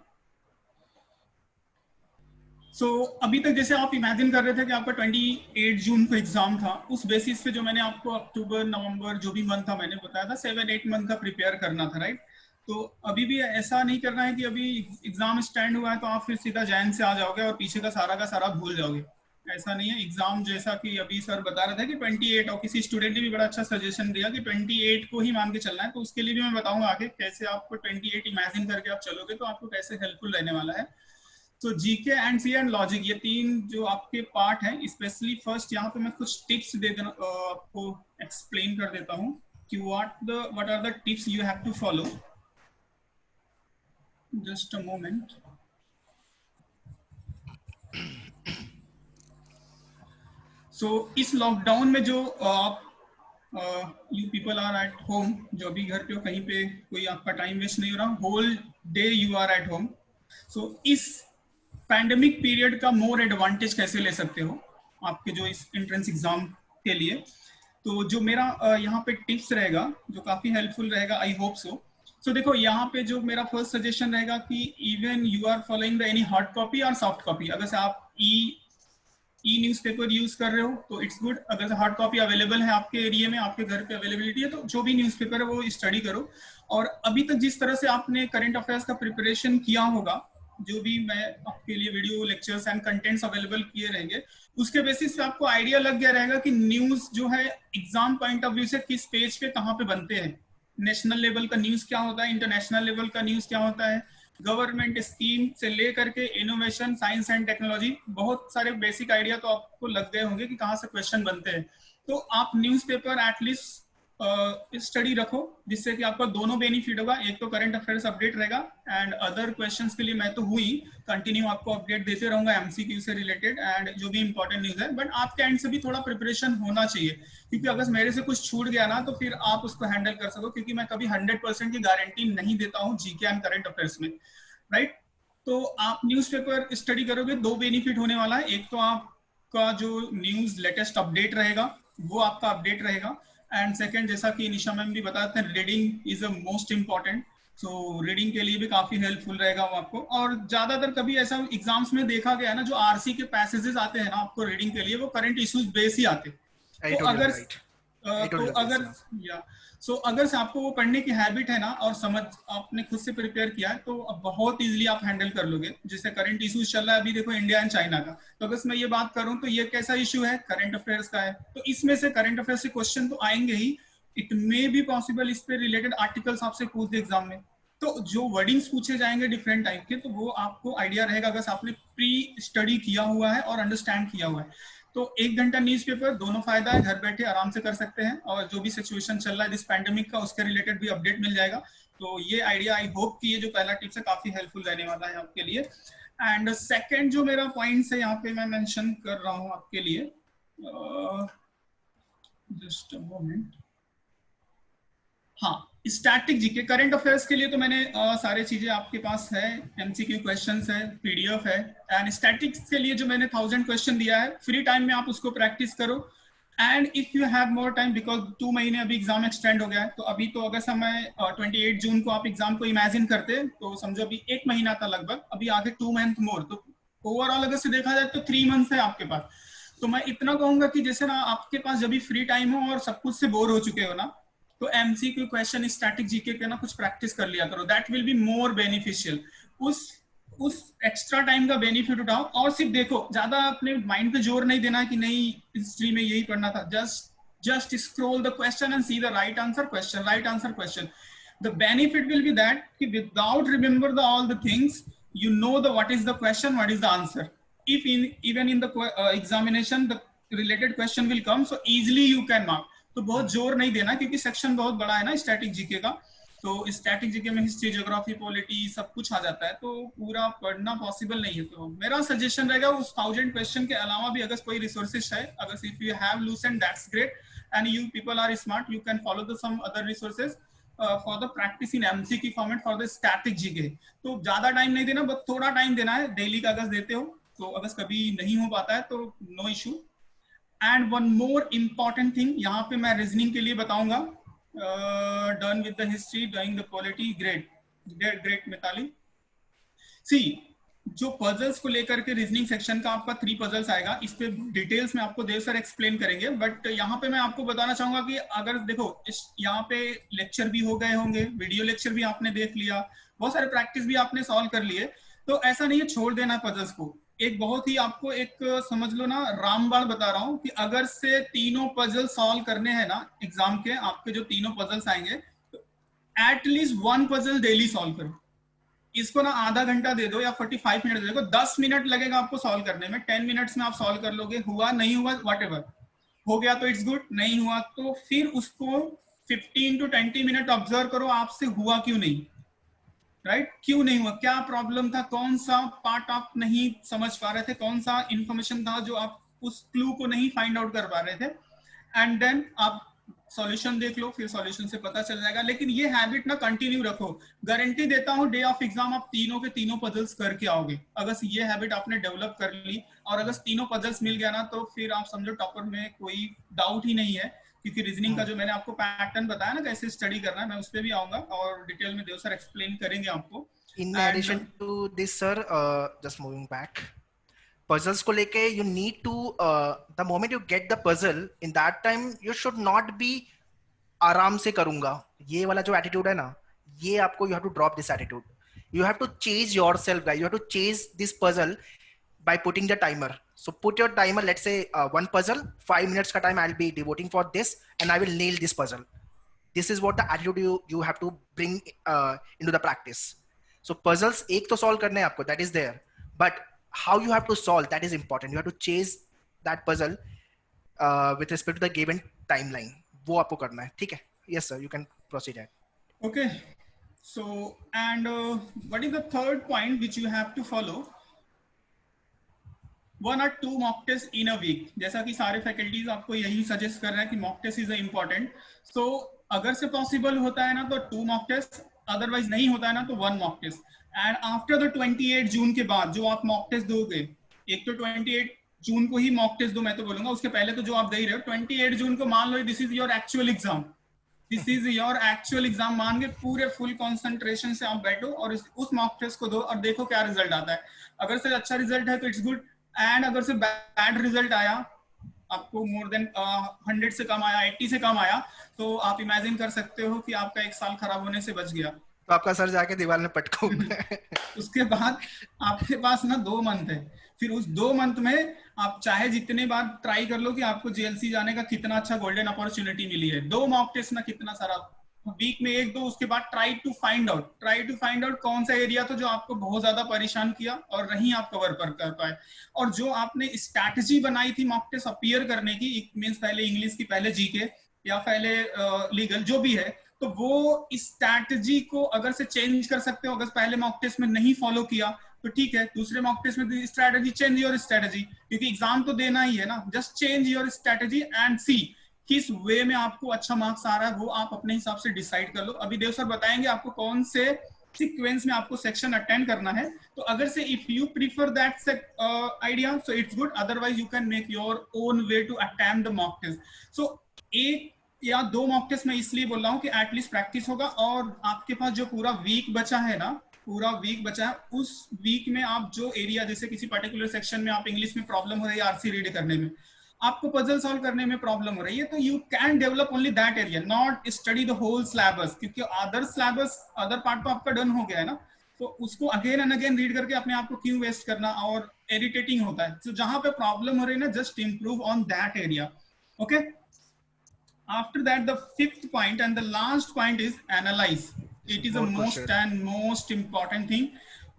So, अभी तक जैसे आप इमेजिन कर रहे थे कि आपका 28 जून को एग्जाम था, उस बेसिस पे जो मैंने आपको अक्टूबर नवंबर जो भी मंथ था मैंने बताया था 7-8 मंथ का प्रिपेयर करना था, राइट? तो अभी भी ऐसा नहीं करना है कि अभी एग्जाम स्टैंड हुआ है तो आप फिर सीधा जैन से आ जाओगे और पीछे का सारा भूल जाओगे. ऐसा नहीं है. एग्जाम जैसा कि अभी सर बता रहे थे कि 28 और किसी स्टूडेंट ने भी बड़ा अच्छा सजेशन दिया कि 28 को ही मान के चलना है, तो उसके लिए भी मैं बताऊंगा आगे कैसे आपको 28 इमेजिन करके आप चलोगे तो आपको कैसे हेल्पफुल रहने वाला है. तो GK and C and logic ये 3 जो आपके पार्ट हैं, स्पेशली फर्स्ट यहाँ पे मैं कुछ टिप्स दे देना आपको एक्सप्लेन कर देता हूँ कि what are the tips you have to follow. Just a moment. So इस लॉकडाउन में जो आप you people are at home, जो अभी घर पे हो, कहीं पे कोई आपका टाइम वेस्ट नहीं हो रहा, whole day you are at home. So इस पैंडेमिक पीरियड का मोर एडवांटेज कैसे ले सकते हो आपके जो इस एंट्रेंस एग्जाम के लिए. तो जो मेरा यहाँ पे टिप्स रहेगा जो काफी हेल्पफुल रहेगा, आई होप सो देखो यहाँ पे जो मेरा फर्स्ट सजेशन रहेगा कि even you are following the any hard copy और सॉफ्ट कॉपी, अगर से आप ई न्यूज़पेपर यूज कर रहे हो तो इट्स गुड, अगर से हार्ड कॉपी अवेलेबल है आपके एरिया में, आपके घर पे अवेलेबिलिटी है, तो जो भी न्यूज़पेपर है वो स्टडी करो। और अभी तक जिस तरह से आपने करंट अफेयर्स का प्रिपरेशन किया होगा, जो भी मैं आपके लिए video lectures and contents available किए रहेंगे, उसके बेसिस पे आपको आइडिया लग गया रहेगा कि न्यूज जो है एग्जाम पॉइंट ऑफ व्यू से किस पेज पे कहाँ पे बनते हैं, नेशनल लेवल का न्यूज क्या होता है, इंटरनेशनल लेवल का न्यूज क्या होता है, गवर्नमेंट स्कीम से लेकर के इनोवेशन, साइंस एंड टेक्नोलॉजी, बहुत सारे बेसिक आइडिया तो आपको लग गए होंगे कि कहाँ से क्वेश्चन बनते हैं। तो आप न्यूज़पेपर एटलीस्ट स्टडी रखो, जिससे कि आपका दोनों बेनिफिट होगा, एक तो करंट अफेयर्स अपडेट रहेगा एंड अदर क्वेश्चंस के लिए मैं तो हुई कंटिन्यू आपको अपडेट देते रहूंगा एमसीक्यू से रिलेटेड एंड जो भी इंपॉर्टेंट न्यूज है, बट आपके एंड से भी थोड़ा प्रिपरेशन होना चाहिए, क्योंकि अगर मेरे से कुछ छूट गया ना तो फिर आप उसको हैंडल कर सको, क्योंकि मैं कभी 100% की गारंटी नहीं देता हूँ जीके एंड करंट अफेयर्स में, राइट। तो आप न्यूज़पेपर स्टडी करोगे, दो बेनिफिट होने वाला है, एक तो आपका जो न्यूज लेटेस्ट अपडेट रहेगा वो आपका अपडेट रहेगा, एंड सेकंड जैसा कि निशा मैम भी बताते हैं, reading is a most important, so reading के लिए भी काफी हेल्पफुल रहेगा वो आपको। और ज्यादातर कभी ऐसा एग्जाम्स में देखा गया है ना, जो आरसी के पैसेजेस आते हैं ना आपको रीडिंग के लिए, वो करंट इश्यूज बेस ही आते हैं। तो अगर से आपको वो पढ़ने की हैबिट है ना और समझ आपने खुद से प्रिपेयर किया है, तो अब बहुत इजीली आप हैंडल कर लोगे। जैसे करंट इश्यूज चल रहा है अभी देखो इंडिया एंड चाइना का, तो अगर मैं ये बात करूं तो ये कैसा इशू है, करंट अफेयर्स का है, तो इसमें से करंट अफेयर्स से क्वेश्चन तो आएंगे ही, इट मे बी पॉसिबल इस पे रिलेटेड आर्टिकल्स आपसे पूछ दे एग्जाम में, तो जो वर्डिंग्स पूछे जाएंगे डिफरेंट टाइप के, तो वो आपको आइडिया रहेगा अगर आपने प्री स्टडी किया हुआ है और अंडरस्टैंड किया हुआ है। तो 1 घंटा न्यूज़पेपर, दोनों फायदा है, घर बैठे आराम से कर सकते हैं, और जो भी सिचुएशन चल रहा है इस पैंडेमिक का उसके रिलेटेड भी अपडेट मिल जाएगा। तो ये आइडिया आई होप कि ये जो पहला टिप्स है काफी हेल्पफुल रहने वाला है आपके लिए। एंड सेकंड जो मेरा पॉइंट है यहाँ पे मैं मेंशन कर रहा हूँ आपके लिए, जस्ट अ मोमेंट, हाँ, स्टैटिक जीके करंट अफेयर्स के लिए तो मैंने सारे चीजें आपके पास है, एमसीक्यू क्वेश्चंस है, पीडीएफ है, एंड स्टैटिक्स के लिए जो मैंने 1000 क्वेश्चन दिया है, फ्री टाइम में आप उसको प्रैक्टिस करो। And if you have more time, because 2 महीने अभी एग्जाम एक्सटेंड हो गया है, तो अभी तो अगर समय 28 जून को आप एग्जाम को इमेजिन करते तो समझो अभी 1 महीना था लगभग, अभी आगे 2 मंथ मोर, तो ओवरऑल अगर से देखा जाए तो 3 मंथ है आपके पास। तो मैं इतना कहूंगा कि जैसे ना आपके पास जब भी फ्री टाइम हो और सब कुछ से बोर हो चुके हो ना, तो एमसीक्यू क्वेश्चन, स्टैटिक जीके के ना कुछ प्रैक्टिस कर लिया करो, that will be more beneficial. उस एक्स्ट्रा टाइम का बेनिफिट उठाओ, और सिर्फ देखो, ज्यादा अपने माइंड पे जोर नहीं देना कि नहीं हिस्ट्री में यही पढ़ना था, just scroll the question and see the right answer question. The benefit will be that कि without remember the all the things, you know the what is the question, what is the answer. If even in the examination the related question will come, so easily you can mark. तो बहुत जोर नहीं देना, क्योंकि section बहुत बड़ा है ना स्टैटिक जीके का, तो स्टैटिक जीके में हिस्ट्री, ज्योग्राफी, पॉलिटी सब कुछ आ जाता है, तो पूरा पढ़ना पॉसिबल नहीं है। तो मेरा सजेशन रहेगा उस 1000 क्वेश्चन के अलावा भी अगर कोई रिसोर्सेज है, अगर if you have Lucent that's great, and you people are smart, you can follow the some other resources for the practice in MCQ format for the static GK. तो ज्यादा टाइम नहीं देना, बस थोड़ा टाइम देना है, डेली का अगर देते हो, तो अगर कभी नहीं हो पाता है तो no issue. And one more important thing यहाँ पे मैं रीजनिंग के लिए बताऊंगा, done with the history, doing the polity, great Mitali. See, जो पजल्स को लेकर के रीजनिंग सेक्शन का आपका 3 पजल्स आएगा, इस पे डिटेल्स में आपको देव सर एक्सप्लेन करेंगे, बट यहाँ पे मैं आपको बताना चाहूंगा कि अगर देखो यहाँ पे लेक्चर भी हो गए होंगे, वीडियो लेक्चर भी आपने देख लिया, बहुत सारे प्रैक्टिस भी आपने सॉल्व कर लिए, तो ऐसा नहीं है छोड़ देना पजल्स को। एक बहुत ही आपको एक समझ लो ना रामबाण बता रहा हूँ कि अगर से तीनों पजल सॉल्व करने हैं ना एग्जाम के, आपके जो तीनों पजल्स आएंगे, तो एटलीस्ट 1 पजल डेली सॉल्व करो। इसको ना आधा घंटा दे दो या 45 मिनट दे दो, 10 मिनट लगेगा आपको सॉल्व करने में, 10 मिनट्स में आप सॉल्व कर लोगे। हुआ नहीं हुआ व्हाटएवर, हो गया तो इट्स गुड, नहीं हुआ तो फिर उसको 15 to 20 मिनट ऑब्जर्व करो, आपसे हुआ क्यों नहीं, राइट? क्यों नहीं हुआ, क्या प्रॉब्लम था, कौन सा पार्ट आप नहीं समझ पा रहे थे, कौन सा इंफॉर्मेशन था जो आप उस क्लू को नहीं फाइंड आउट कर पा रहे थे, एंड देन आप सॉल्यूशन देख लो, फिर सॉल्यूशन से पता चल जाएगा। लेकिन ये हैबिट ना कंटिन्यू रखो, गारंटी देता हूँ डे ऑफ एग्जाम आप तीनों के तीनों पजल्स करके आओगे। अगर ये हैबिट आपने डेवलप कर ली और अगर तीनों पजल्स मिल गया ना, तो फिर आप समझो टॉपर में कोई डाउट ही नहीं है। क्योंकि रीजनिंग का जो मैंने आपको पैटर्न बताया ना कैसे स्टडी करना है, मैं उस पर भी आऊंगा और डिटेल में देव सर एक्सप्लेन करेंगे आपको. In and addition to this, sir, just moving back, puzzles को लेके you need to the moment you get the puzzle, in that time you should not be आराम से करूंगा ये वाला जो एटीट्यूड है ना, ये आपको you have to drop this attitude. You have to chase yourself, guys. You have to chase this puzzle by putting the timer. So put your timer, let's say one puzzle, 5 minutes ka time I'll be devoting for this and I will nail this puzzle. This is what the attitude you have to bring into the practice. So puzzles एक तो solve करने हैं आपको, that is there, but how you have to solve, that is important. You have to chase that puzzle with respect to the given timeline. वो आपको करना है, ठीक है? Yes sir, you can proceed ahead. Okay, so and what is the third point which you have to follow? 1 or 2 mock tests in a week. जैसा कि सारे faculties आपको यही सजेस्ट कर रहे हैं कि मॉक टेस्ट इज इम्पोर्टेंट. सो अगर से पॉसिबल होता है ना तो 2 मॉक टेस्ट, अदरवाइज नहीं होता है ना तो 1 mock test. And after the 28 June के बाद जो आप मॉक टेस्ट दोगे, एक तो 28 जून को ही मॉक टेस्ट दो मैं तो बोलूंगा, उसके पहले तो जो आप दे ही रहे हो 28 जून को मान लो this is your actual exam. This is your actual exam मान के पूरे फुल कंसंट्रेशन से आप बैठो और उस मॉक टेस्ट को दो और देखो क्या रिजल्ट आता है. अगर से अच्छा रिजल्ट है तो इट्स गुड, एंड अगर से बैड रिजल्ट आया, आपको मोर देन 100 से कम आया, 80 से कम आया, तो आप इमेजिन कर सकते हो कि आपका 1 साल खराब होने से बच गया. तो आपका सर जाके दीवार में पटको. उसके बाद आपके पास ना 2 मंथ है, फिर उस 2 मंथ में आप चाहे जितने बार ट्राई कर लो कि आपको जेएलसी जाने का कितना अच्छा गोल्डन अपॉर्चुनिटी मिली है. 2 मॉक टेस्ट ना कितना सारा, वीक में 1-2, उसके बाद ट्राई टू फाइंड आउट कौन सा एरिया था जो आपको बहुत ज्यादा परेशान किया और नहीं आप कवर कर पाए. और जो आपने स्ट्रैटेजी बनाई थी मॉक टेस्ट अपीयर करने की, मींस पहले इंग्लिश की, पहले जीके या पहले लीगल जो भी है, तो वो स्ट्रैटेजी को अगर से चेंज कर सकते हो. अगर पहले मॉक टेस्ट में नहीं फॉलो किया तो ठीक है, दूसरे मॉक टेस्ट में स्ट्रैटेजी, चेंज योर स्ट्रैटेजी, क्योंकि एग्जाम तो देना ही है ना. Just change your strategy and see किस वे में आपको अच्छा मार्क्स आ रहा है, वो आप अपने हिसाब से डिसाइड कर लो. अभी देव सर बताएंगे आपको कौन से सीक्वेंस में आपको सेक्शन अटेंड करना है. तो अगर से if you prefer that idea so it's good, otherwise you can make your own way to attempt the mock test. So 1 या 2 मॉक टेस्ट मैं इसलिए बोल रहा हूँ कि एटलीस्ट प्रैक्टिस होगा, और आपके पास जो पूरा वीक बचा है ना, पूरा वीक बचा है, उस वीक में आप जो एरिया, जैसे किसी पर्टिकुलर सेक्शन में आप इंग्लिश में प्रॉब्लम हो रही है आरसी रीड करने में, आपको पजल सॉल्व करने में प्रॉब्लम हो रही है, तो you can develop only that area, not study the whole syllabus, क्योंकि अदर सिलेबस, अदर पार्ट तो आपका डन हो गया है ना, तो उसको अगेन एंड अगेन रीड करके अपने आप को क्यों वेस्ट करना, और इरिटेटिंग होता है. तो जहां पे प्रॉब्लम हो रही है ना, just improve on that area. Okay, after that the 5th point and the last point is analyze. It is the most and most important thing.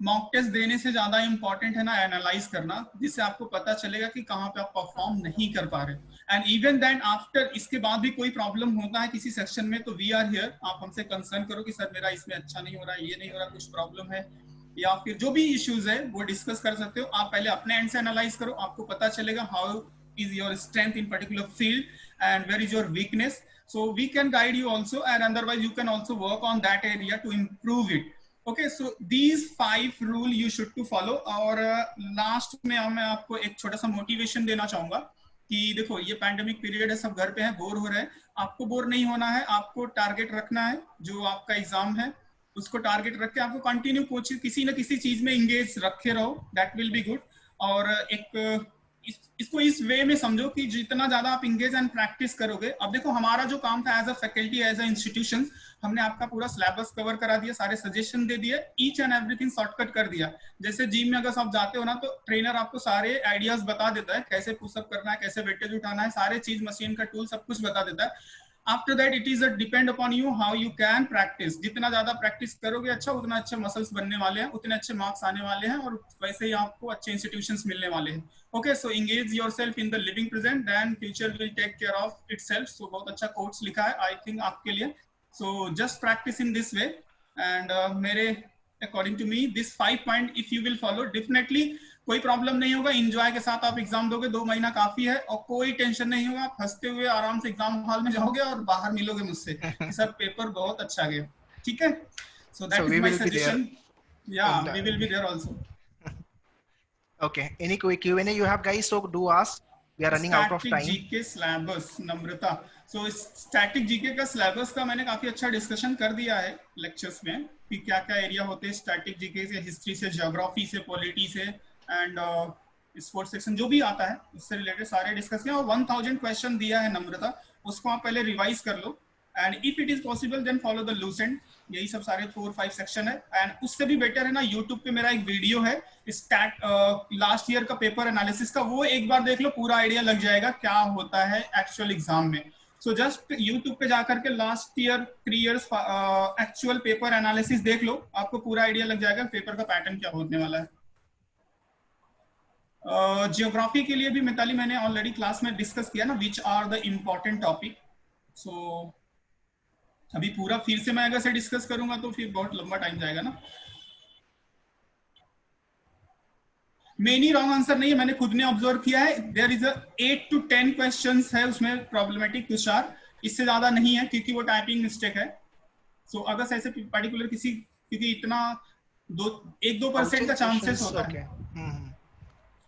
Mock test देने से ज्यादा इंपॉर्टेंट है ना एनालाइज करना, जिससे आपको पता चलेगा कि कहाँ पे आप परफॉर्म नहीं कर पा रहे. एंड इवन देन आफ्टर, इसके बाद भी कोई प्रॉब्लम होता है किसी सेक्शन में, तो वी आर हियर. आप हमसे कंसर्न करो कि सर मेरा इसमें अच्छा नहीं हो रहा, ये नहीं हो रहा, कुछ प्रॉब्लम है, या फिर जो भी इश्यूज है वो डिस्कस कर सकते हो. आप पहले अपने एंड से एनालाइज करो, आपको पता चलेगा how is your strength in particular field and where is your weakness. So we can guide you also, and otherwise you can also work on that area to improve it. Okay, so these 5 rule you should to follow. और last में मैं आपको एक छोटा सा motivation देना चाहूंगा कि देखो ये पैंडेमिक पीरियड है, सब घर पे हैं, बोर हो रहे हैं. आपको बोर नहीं होना है, आपको टारगेट रखना है. जो आपका एग्जाम है उसको टारगेट रख के आपको कंटिन्यू कोचिंग, किसी न किसी चीज में इंगेज रखे रहो, दैट विल बी गुड. और एक इसको इस वे में समझो कि जितना ज्यादा आप इंगेज एंड प्रैक्टिस करोगे. अब देखो हमारा जो काम था as a faculty, as a institution, हमने आपका पूरा सिलेबस कवर करा दिया, सारे सजेशन दे दिए, ईच एंड एवरीथिंग शॉर्टकट कर दिया. जैसे जिम में अगर आप जाते हो ना, तो ट्रेनर आपको सारे आइडियाज बता देता है, कैसे पुशअप करना है, कैसे वेटेज उठाना है, सारे चीज, मशीन का टूल, सब कुछ बता देता है. After that it is depend upon you how you can practice. जितना ज्यादा प्रैक्टिस करोगे अच्छा, उतना अच्छे मसल्स बनने वाले हैं, उतने अच्छे मार्क्स आने वाले हैं, और वैसे ही आपको अच्छे इंस्टीट्यूशंस मिलने वाले हैं. Okay, so engage yourself in the living present, then future will take care of itself. So बहुत अच्छा कोट्स लिखा है आई थिंक आपके लिए. So just practice in this way, and मेरे according to me this 5 point if you will follow, definitely कोई problem नहीं होगा. एंजॉय के साथ आप एग्जाम दोगे, 2 महीना काफी है, और कोई टेंशन नहीं होगा. आप हंसते हुए आराम से एग्जाम हॉल में जाओगे और बाहर मिलोगे मुझसे कि सर पेपर बहुत अच्छा गया. ठीक है, so that is my suggestion. या we will be there also. Okay, any quick Q&A you have, guys, so do ask. we are running out of static time. GK syllabus, Namrata. So static GK का syllabus का मैंने काफी अच्छा discussion कर दिया है lectures में कि क्या क्या एरिया होते हैं स्टैटिक जीके से, हिस्ट्री से, ज्योग्राफी से, पॉलिटी से एंड स्पोर्ट्स सेक्शन जो भी आता है उससे रिलेटेड सारे डिस्कस किया। और 1000 क्वेश्चन दिया है नम्रता, उसको आप पहले रिवाइज कर लो and if it is possible then follow the Lucent. यही सब सारे 4-5 सेक्शन है एंड उससे भी बेटर है ना, यूट्यूब पे मेरा एक वीडियो है स्टैट लास्ट ईयर का पेपर एनालिसिस का, वो एक बार देख लो, पूरा आइडिया लग जाएगा क्या होता है एक्चुअल एग्जाम में। सो जस्ट यूट्यूब पे जाकर के last year 3 years actual paper analysis देख लो, आपको पूरा आइडिया लग जाएगा पेपर का पैटर्न क्या होने वाला है। जियोग्राफी के लिए भी मिताली मैंने ऑलरेडी क्लास में डिस्कस किया ना, which are the important topic. So अभी पूरा फिर से मैं अगर से डिस्कस करूंगा तो फिर बहुत लंबा टाइम जाएगा ना। मेनी रॉन्ग आंसर नहीं है, मैंने खुद ने ऑब्जर्व किया है। देयर इज 8 to 10 क्वेश्चंस है उसमें प्रॉब्लमेटिक तुषार, इससे ज्यादा नहीं है क्योंकि वो टाइपिंग मिस्टेक है। सो अगर ऐसे पर्टिकुलर किसी, क्योंकि इतना 1-2% का चांसेस होता है।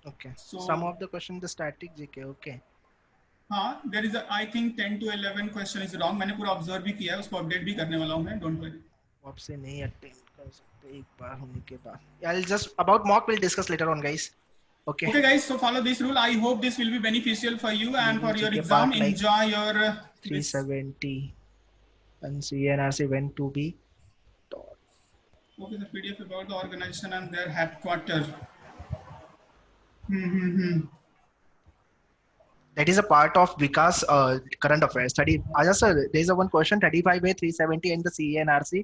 Okay. So, some of the question the static GK. Okay. हाँ, there is I think 10 to 11 question is wrong। मैंने पूरा ऑब्जर्व भी किया है, उसको अपडेट भी करने वाला हूँ मैं, डोंट वरी। आपसे नहीं अटेंड कर सकते एक बार होने के बाद। I'll just about mock we'll discuss later on, guys. Okay. Okay guys, so follow this rule. I hope this will be beneficial for you and for your exam. Like enjoy your 370 and CNRC when to be taught. Okay, the PDF about the organization and their headquarters. That is a part of Vikas current affairs study. Aja sir, there is a one question 35A 370 and the CNRC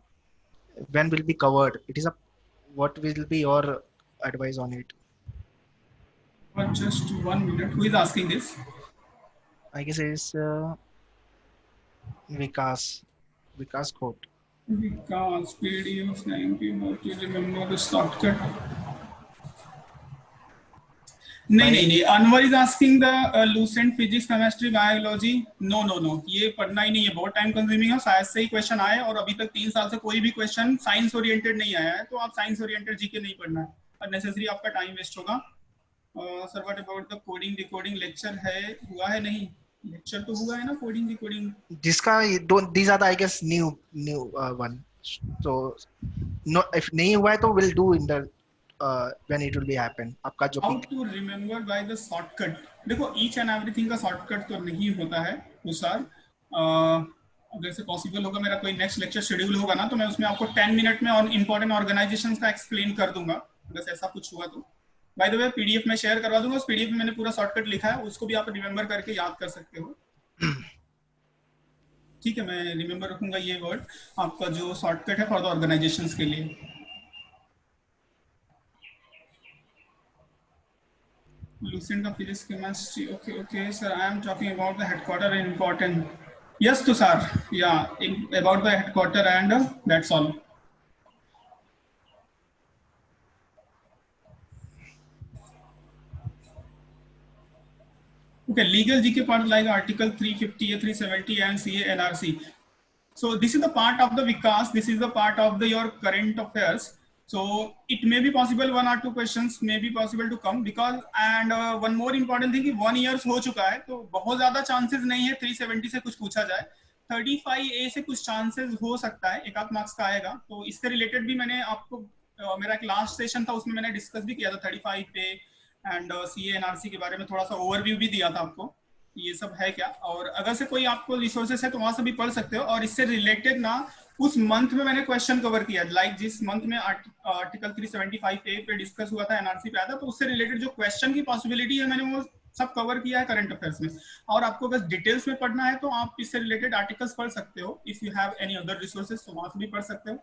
when will be covered. It is a what will be your advice on it? Just 1 minute. Who is asking this? I guess it's Vikas Khot. Vikas PDF 90. How to remember the shortcut? नहीं, Anwar is asking the Lucent physics, chemistry, biology. No, ये पढ़ना ही नहीं है, बहुत time consuming है, शायद से ही question आए और अभी तक 3 साल से कोई भी क्वेश्चन साइंस ओरिएंटेड नहीं आया है, तो आप साइंस ओरिएंटेड जीके नहीं पढ़ना है, अननेसेसरी आपका टाइम वेस्ट होगा। Sir what about the coding decoding lecture हुआ है? नहीं, लेक्चर तो हुआ है ना कोडिंग डिकोडिंग जिसका, these are the I guess new one, so no, if नहीं हुआ है तो we'll do in the when it will be happen. आपका जो how to remember by the shortcut, देखो each and everything का शॉर्टकट तो नहीं होता है तुषार। अगर से पॉसिबल होगा, मेरा कोई नेक्स्ट लेक्चर शेड्यूल होगा ना, तो मैं उसमें आपको 10 मिनट में और इंपॉर्टेंट ऑर्गेनाइजेशंस का एक्सप्लेन कर दूंगा, अगर ऐसा कुछ हुआ तो। बाय द वे पीडीएफ में शेयर करवा दूंगा, उस पीडीएफ में मैंने पूरा शॉर्टकट लिखा है, उसको भी आप रिमेंबर करके याद कर सकते हो। ठीक है, मैं रिमेंबर रखूंगा ये वर्ड, आपका जो शॉर्टकट है फॉर द ऑर्गेनाइजेशंस के लिए। Lucent of physics, chemistry. Okay, sir. I am talking about the headquarter and important. Yes, Tushar. Yeah, about the headquarter and that's all. Okay, legal GK part like Article 350, 370 and CA NRC. So this is the part of the Vikas. This is the part of your current affairs. So it may be possible 1 or 2 questions may be possible to come because and one more important thing कि 1 year हो चुका है, तो बहुत ज्यादा chances नहीं है 370 से कुछ पूछा जाए। 35A से कुछ chances हो सकता है, 1-8 मार्क्स का आएगा। तो इससे रिलेटेड भी मैंने आपको मेरा एक लास्ट सेशन था, उसमें मैंने डिस्कस भी किया था 35A एंड CA NRC के बारे में, थोड़ा सा ओवरव्यू भी दिया था आपको ये सब है क्या, और अगर से कोई आपको रिसोर्सेस है तो वहां से भी पढ़ सकते हो। और इससे रिलेटेड ना उस मंथ में मैंने क्वेश्चन कवर किया, लाइक जिस मंथ में आर्टिकल 375A पे डिस्कस हुआ था, एनआरसी पे आया था, तो उससे रिलेटेड जो क्वेश्चन की पॉसिबिलिटी है मैंने वो सब कवर किया है करंट अफेयर्स में। और आपको अगर डिटेल्स में पढ़ना है तो आप इससे रिलेटेड आर्टिकल्स पढ़ सकते हो, if you have any other resources तो वहां से भी पढ़ सकते हो।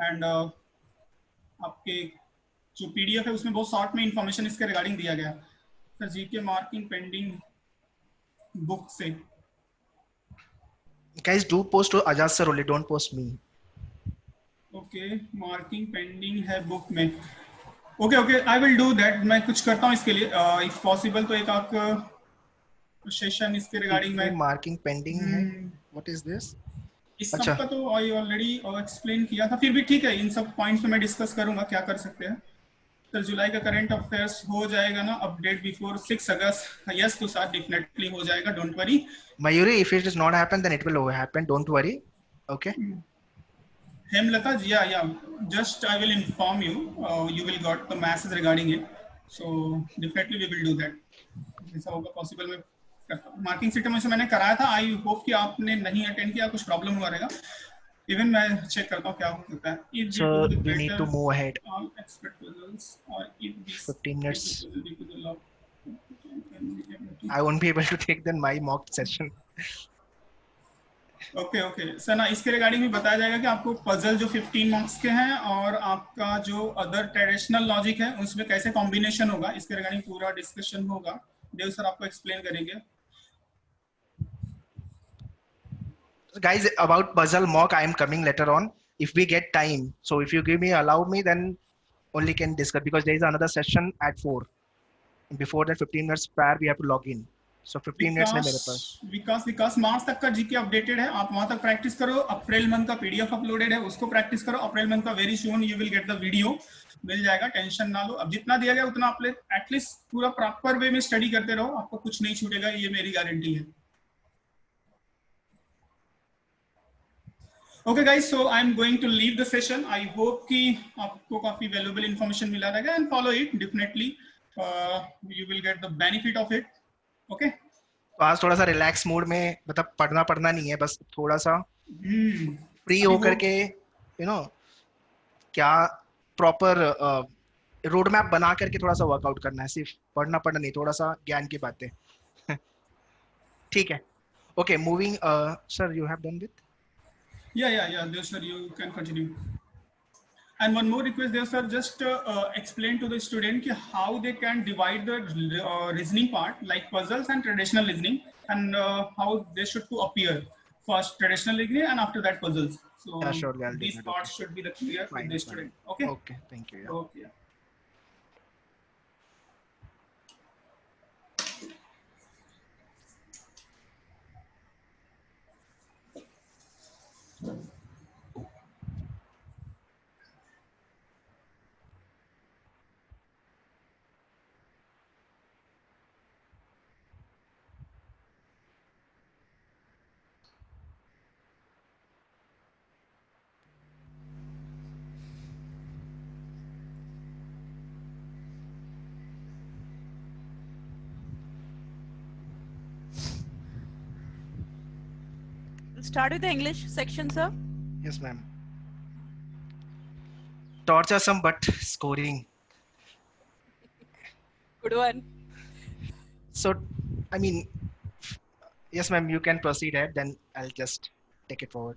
एंड आपके जो पीडीएफ है उसमें बहुत शॉर्ट में इंफॉर्मेशन इसके रिगार्डिंग दिया गया। Sir GK marking pending book से। Guys, do post to Ajaz sir only, don't post me. Okay, marking pending है बुक में। Okay, I will do that। मैं कुछ करता हूँ इसके लिए, if possible तो एक आपका सेशन इसके रिगार्डिंग में मार्किंग पेंडिंग है। What is this? इस सब का तो I already explain किया था, फिर भी ठीक है, इन सब पॉइंट्स पे मैं डिस्कस करूंगा क्या कर सकते हैं। तो जुलाई का करंट अफेयर्स हो जाएगा ना अपडेट बिफोर 6 अगस्त? यस तो सर डेफिनेटली हो जाएगा, don't worry. Mayuri, if it does not happen, then it will happen. Don't worry. Okay. Hemlata, yeah, just I will inform you. You will got the message regarding it. So definitely we will do that. जैसा होगा possible मैं करता हूँ. Marking system में से मैंने कराया था. आई होप कि आपने नहीं अटेंड किया, कुछ प्रॉब्लम हुआ रहेगा. इवन मैं चेक करता हूँ क्या हो सकता है. If So due to the we need to better move ahead. all expect results, or if this 15 minutes. due to the law, I won't be able to take then my mock session. Okay sir ना इसके regarding भी बताया जाएगा कि आपको puzzle जो 15 marks के हैं और आपका जो अदर ट्रेडिशनल लॉजिक है उसमें कैसे कॉम्बिनेशन होगा, इसके रिगार्डिंग पूरा डिस्कशन होगा. देव सर आपको एक्सप्लेन करेंगे. Guys, about puzzle mock, I am coming later on if we get time. So if you allow me, then only can discuss, because there is another session at 4. Before that 15 minutes prior we have to log in. So 15 minutes में मेरे पास. विकास मार्च तक का GK updated है, आप वहां तक practice करो. April month का पीडीएफ अपलोडेड है, उसको प्रैक्टिस करो. अप्रैल मंथ का very soon you will get the video, मिल जाएगा, टेंशन ना लो. अब जितना दिया गया उतना आप एटलीस्ट पूरा प्रॉपर वे में स्टडी करते रहो, आपको कुछ नहीं छूटेगा, ये मेरी गारंटी है. Okay guys, so I'm going to leave the session. I hope कि आपको काफी valuable information मिला रहेगा, and follow it definitely. You will get the benefit of it. Okay. तो आज थोड़ा सा रिलैक्स मूड में, मतलब पढ़ना नहीं है, बस थोड़ा सा फ्री होकर के क्या प्रॉपर रोड मैप बना करके थोड़ा सा वर्कआउट करना है. सिर्फ पढ़ना नहीं, थोड़ा सा ज्ञान की बातें. ठीक है. Okay, moving. Sir you have done with. Yeah, Dev sir, you can continue. And one more request, Dev sir, just explain to the student how they can divide the reasoning part, like puzzles and traditional reasoning, and how they should to appear. First traditional reasoning and after that puzzles. So yeah, sure, these parts should be the clear for the student. Okay. Okay, thank you. Yeah. Okay. Start with the English section, sir. Yes, ma'am. Torturesome but scoring. Good one. So, I mean, yes, ma'am, you can proceed ahead, then I'll just take it forward.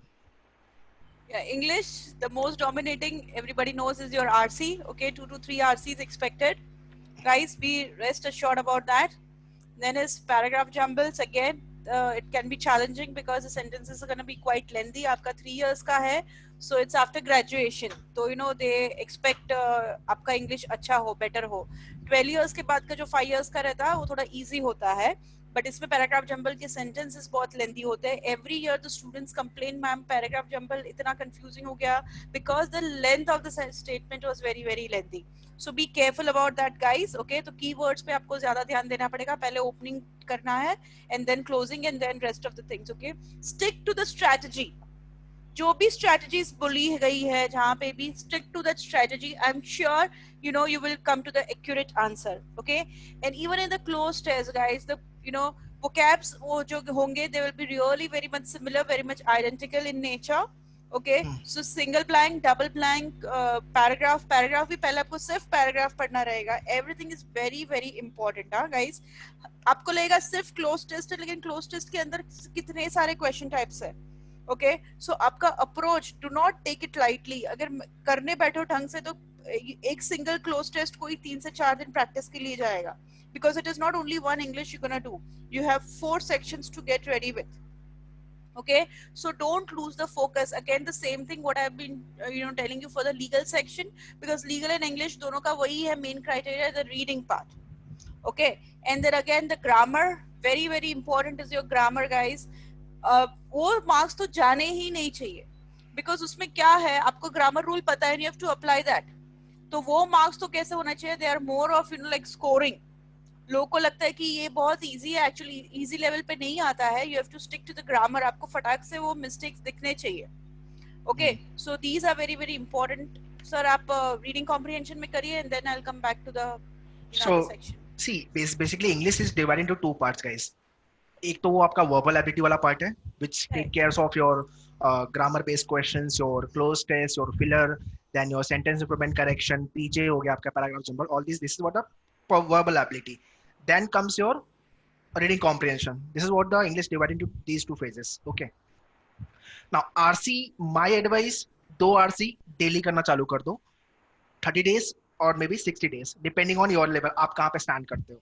Yeah, English, the most dominating, everybody knows, is your RC. Okay, 2 to 3 RC is expected. Guys, be rest assured about that. Then is paragraph jumbles. Again, it can be challenging because the sentences are going to be quite lengthy. आपका 3 years का है, so it's after graduation. तो they expect आपका English अच्छा हो, better हो. 12 years के बाद का जो 5 years का रहता है वो थोड़ा easy होता है, but इसमें paragraph jumble के sentences बहुत lengthy होते हैं. Every year the students complain, ma'am, paragraph jumble इतना confusing हो गया, because the length of the statement was very very lengthy. So be careful about that, guys. Okay, तो keywords पे आपको ज़्यादा ध्यान देना पड़ेगा. पहले opening करना है, and then closing, and then rest of the things. Okay, stick to the strategy. जो भी strategies बोली गई है, जहाँ पे भी stick to that strategy. I'm sure you will come to the accurate answer. Okay, and even in the closed test, guys, the vocabs वो जो होंगे, they will be really very much similar, very much identical in nature. Okay, so single blank, double blank, paragraph भी पहले आपको सिर्फ paragraph पढ़ना रहेगा. Everything is very very important, guys. आपको लगेगा सिर्फ closed test है, लेकिन closed test के अंदर कितने सारे question types है. Okay, so आपका approach, do not take it lightly. अगर करने बैठो ढंग से तो एक single closed test कोई 3 से 4 दिन practice के लिए जाएगा, because it is not only one English you're gonna do. You have 4 sections to get ready with. Okay, so don't lose the focus. Again, the same thing what I've been telling you for the legal section, because legal and English दोनों का वही है main criteria, the reading part. Okay, and then again the grammar, very very important is your grammar, guys. वो marks तो जाने ही नहीं चाहिए, because उसमें क्या है, आपको grammar rule पता है, you have to apply that. तो वो मार्क्स तो कैसे होना चाहिए, they are more of you know like scoring. लोगों को लगता है कि ये बहुत इजी है, एक्चुअली इजी लेवल पे नहीं आता है. You have to stick to the grammar. आपको फटाक से वो मिस्टेक्स दिखने चाहिए. Okay, so these are very very important. Sir आप रीडिंग कॉम्प्रिहेंशन में करिए and then I will come back to the section. See, basically English is divided into two parts, guys. एक तो वो आपका verbal ability वाला part है, which take cares of your grammar based questions, your close test, your filler, then your sentence improvement correction, PJ हो गया आपका paragraph jumble, all this is what the verbal ability. Then comes your reading comprehension. This is what the English divided into these two phases. Okay. Now RC, my advice, 2 RC daily करना चालू कर दो, 30 days और may be 60 days depending on your level, आप कहाँ पे stand करते हो.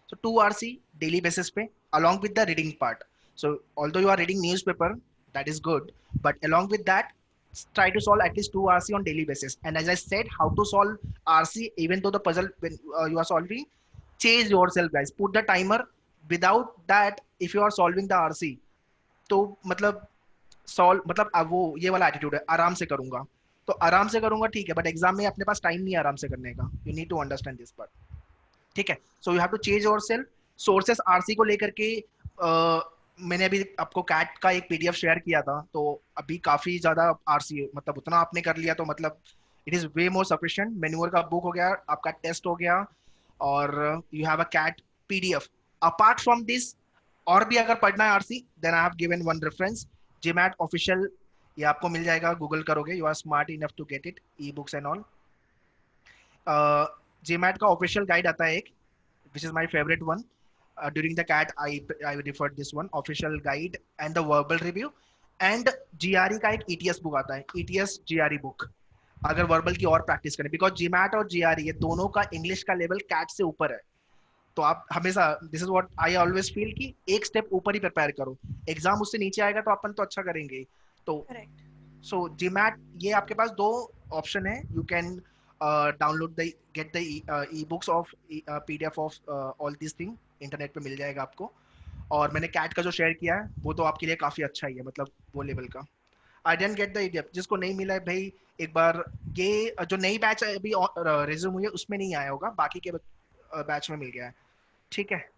सो 2 RC डेली बेसिस पे along with the reading part. So although you are reading newspaper, that is good, but along with that try to solve at least 2 RC on daily basis. And as I said, how to solve RC even though the puzzle when you are solving, change yourself guys, put the timer. Without that if you are solving the RC तो मतलब solve मतलब वो ये वाला attitude है, आराम से करूंगा तो आराम से करूंगा, ठीक है, बट एग्जाम में अपने पास टाइम नहीं है आराम से करने का. You need to understand this part. ठीक है, so you have to change yourself. Sources RC को लेकर के मैंने अभी आपको कैट का एक पीडीएफ शेयर किया था, तो अभी काफी ज्यादा आरसी मतलब उतना आपने कर लिया तो मतलब it is way more sufficient. मैन्यूअर का बुक हो गया, आपका टेस्ट हो गया, और you have a CAT PDF. Apart from this और भी अगर पढ़ना है RC, then I have given one reference, GMAT official. ये आपको मिल जाएगा, गूगल करोगे, you are smart enough to get it, ebooks and all. GMAT का ऑफिशियल गाइड आता है एक, which is my favorite one. During the CAT I referred this one, official guide and the verbal review. And GRE का एक ETS book आता है, ETS GRE book, अगर verbal की और प्रैक्टिस करें, because GMAT और GRE ये दोनों का इंग्लिश का लेवल CAT से ऊपर है. तो आप हमेशा, this is what I always feel कि एक स्टेप ऊपर ही प्रिपेयर करो, एग्जाम उससे नीचे आएगा तो अपन तो अच्छा करेंगे. तो सो GMAT ये आपके पास दो ऑप्शन है, you can download the get the e books of PDF of all this thing, internet पे मिल जाएगा आपको. और मैंने कैट का जो शेयर किया है वो तो आपके लिए काफी अच्छा ही है, मतलब वो लेवल का. आई डेंट गेट द ईडीएफ, जिसको नहीं मिला है भाई एक बार, ये जो नई बैच अभी रिज्यूम हुई है उसमें नहीं आया होगा, बाकी के बैच में मिल गया है. ठीक है.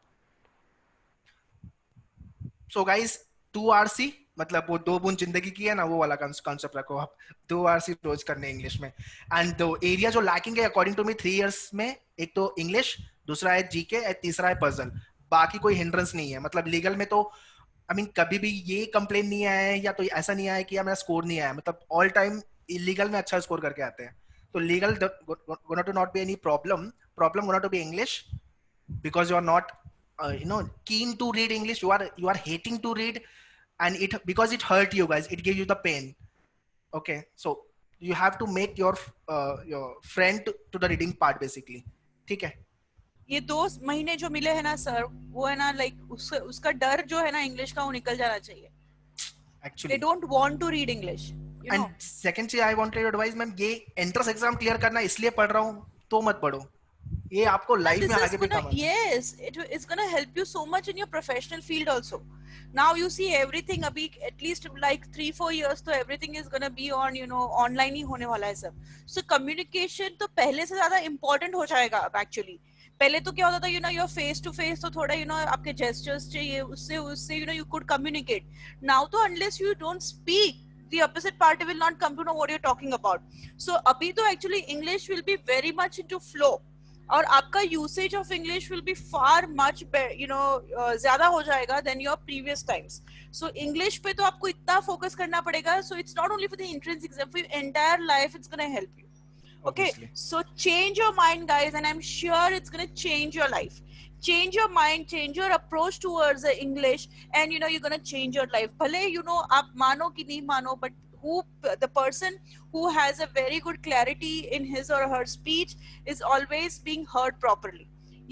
सो गाइस 2 RC मतलब वो 2 बूंद जिंदगी की है ना, वो वाला कॉन्सेप्ट रखो आप, 2 RC रोज करने इंग्लिश में. एंड दो एरिया जो लैकिंग है अकॉर्डिंग टू मी 3 इयर्स में, एक तो इंग्लिश, दूसरा है जीके, तीसरा है पजल. बाकी कोई हिंड्रेंस नहीं है. मतलब लीगल में तो आई मीन कभी भी ये कंप्लेन नहीं आया है या तो ऐसा नहीं आया कि यार मेरा स्कोर नहीं आया, मतलब ऑल टाइम इलीगल में अच्छा स्कोर करके आते हैं. तो legal gonna to not be any problem gonna to be English, because you are not keen to read English, you are hating to read, and it because it hurt you guys, it gives you the pain. Okay, so you have to make your friend to the reading part basically. ठीक है. ये 2 महीने जो मिले हैं ना sir, वो है ना लाइक उसका डर जो है ना इंग्लिश का, वो निकल जाना चाहिए. Actually they don't want to read English, you know. And second चीज I wanted to advise, ma'am ये एंट्रेंस एग्जाम क्लियर करना इसलिए पढ़ रहा हूँ तो मत पढ़ो, ये आपको लाइफ में आगे भी काम आएगा. Yes, it's gonna help you so much in your professional field also. Now you see everything अभी at least like 3-4 years तो everything is gonna be on online ही होने वाला है सब. So communication तो पहले से ज्यादा important हो जाएगा अब actually. पहले तो क्या होता था you're face to face, तो थोड़ा आपके gestures चाहिए, उससे you could communicate. Now तो unless you don't speak, the opposite party will not come to know what you're talking about. So अभी तो actually English will be very much into flow. और आपका usage of English will be far much ज्यादा हो जाएगा then your previous times. So English पे तो आपको इतना फोकस करना पड़ेगा. So it's not only for the entrance exam, for your entire life it's gonna help you. Okay, so change your mind guys, and I am sure it's gonna change your life. Change your mind, change your approach towards the English, and you're gonna change your life. भले आप मानो कि नहीं मानो, but the person who has a very good clarity in his or her speech is always being heard properly.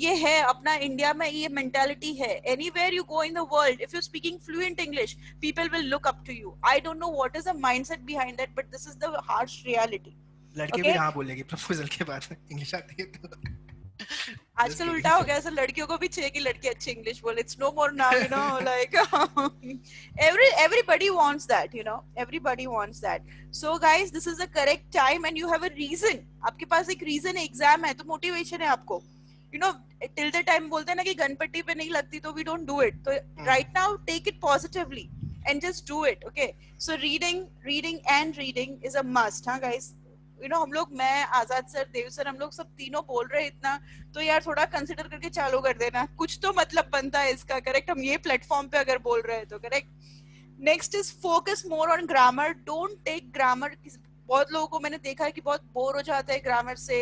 ये है अपना India में, ये मेंटालिटी है. Anywhere you go in the world, if you're speaking fluent English, people will look up to you. I don't know what is the mindset behind that, but this is the harsh reality. लड़के भी हाँ बोलेगी proposal के बाद English आती है तो. आजकल उल्टा हो गया, ऐसा लड़कियों को भी चाहिए कि लड़के अच्छे इंग्लिश बोले. It's no more now, you know, like everybody wants that, you know, everybody wants that. So guys, this is the correct time and you have a reason. आपके पास एक reason है, एग्जाम है तो मोटिवेशन है आपको. You know, till the time बोलते हैं ना कि गणपति पे नहीं लगती तो we don't do it. तो right now take it positively and just do it. Okay, so reading and reading is a must, हाँ guys. You know, हम लोग, मैं, आजाद सर, देव सर, हम लोग सब तीनों बोल रहे हैं इतना, तो यार थोड़ा कंसिडर करके चालू कर देना, कुछ तो मतलब बनता है इसका. करेक्ट, हम ये प्लेटफॉर्म पे अगर बोल रहे हैं तो correct. Next is focus more on grammar. Don't take grammar. बहुत लोगों को मैंने देखा है कि बहुत बोर हो जाते हैं ग्रामर से,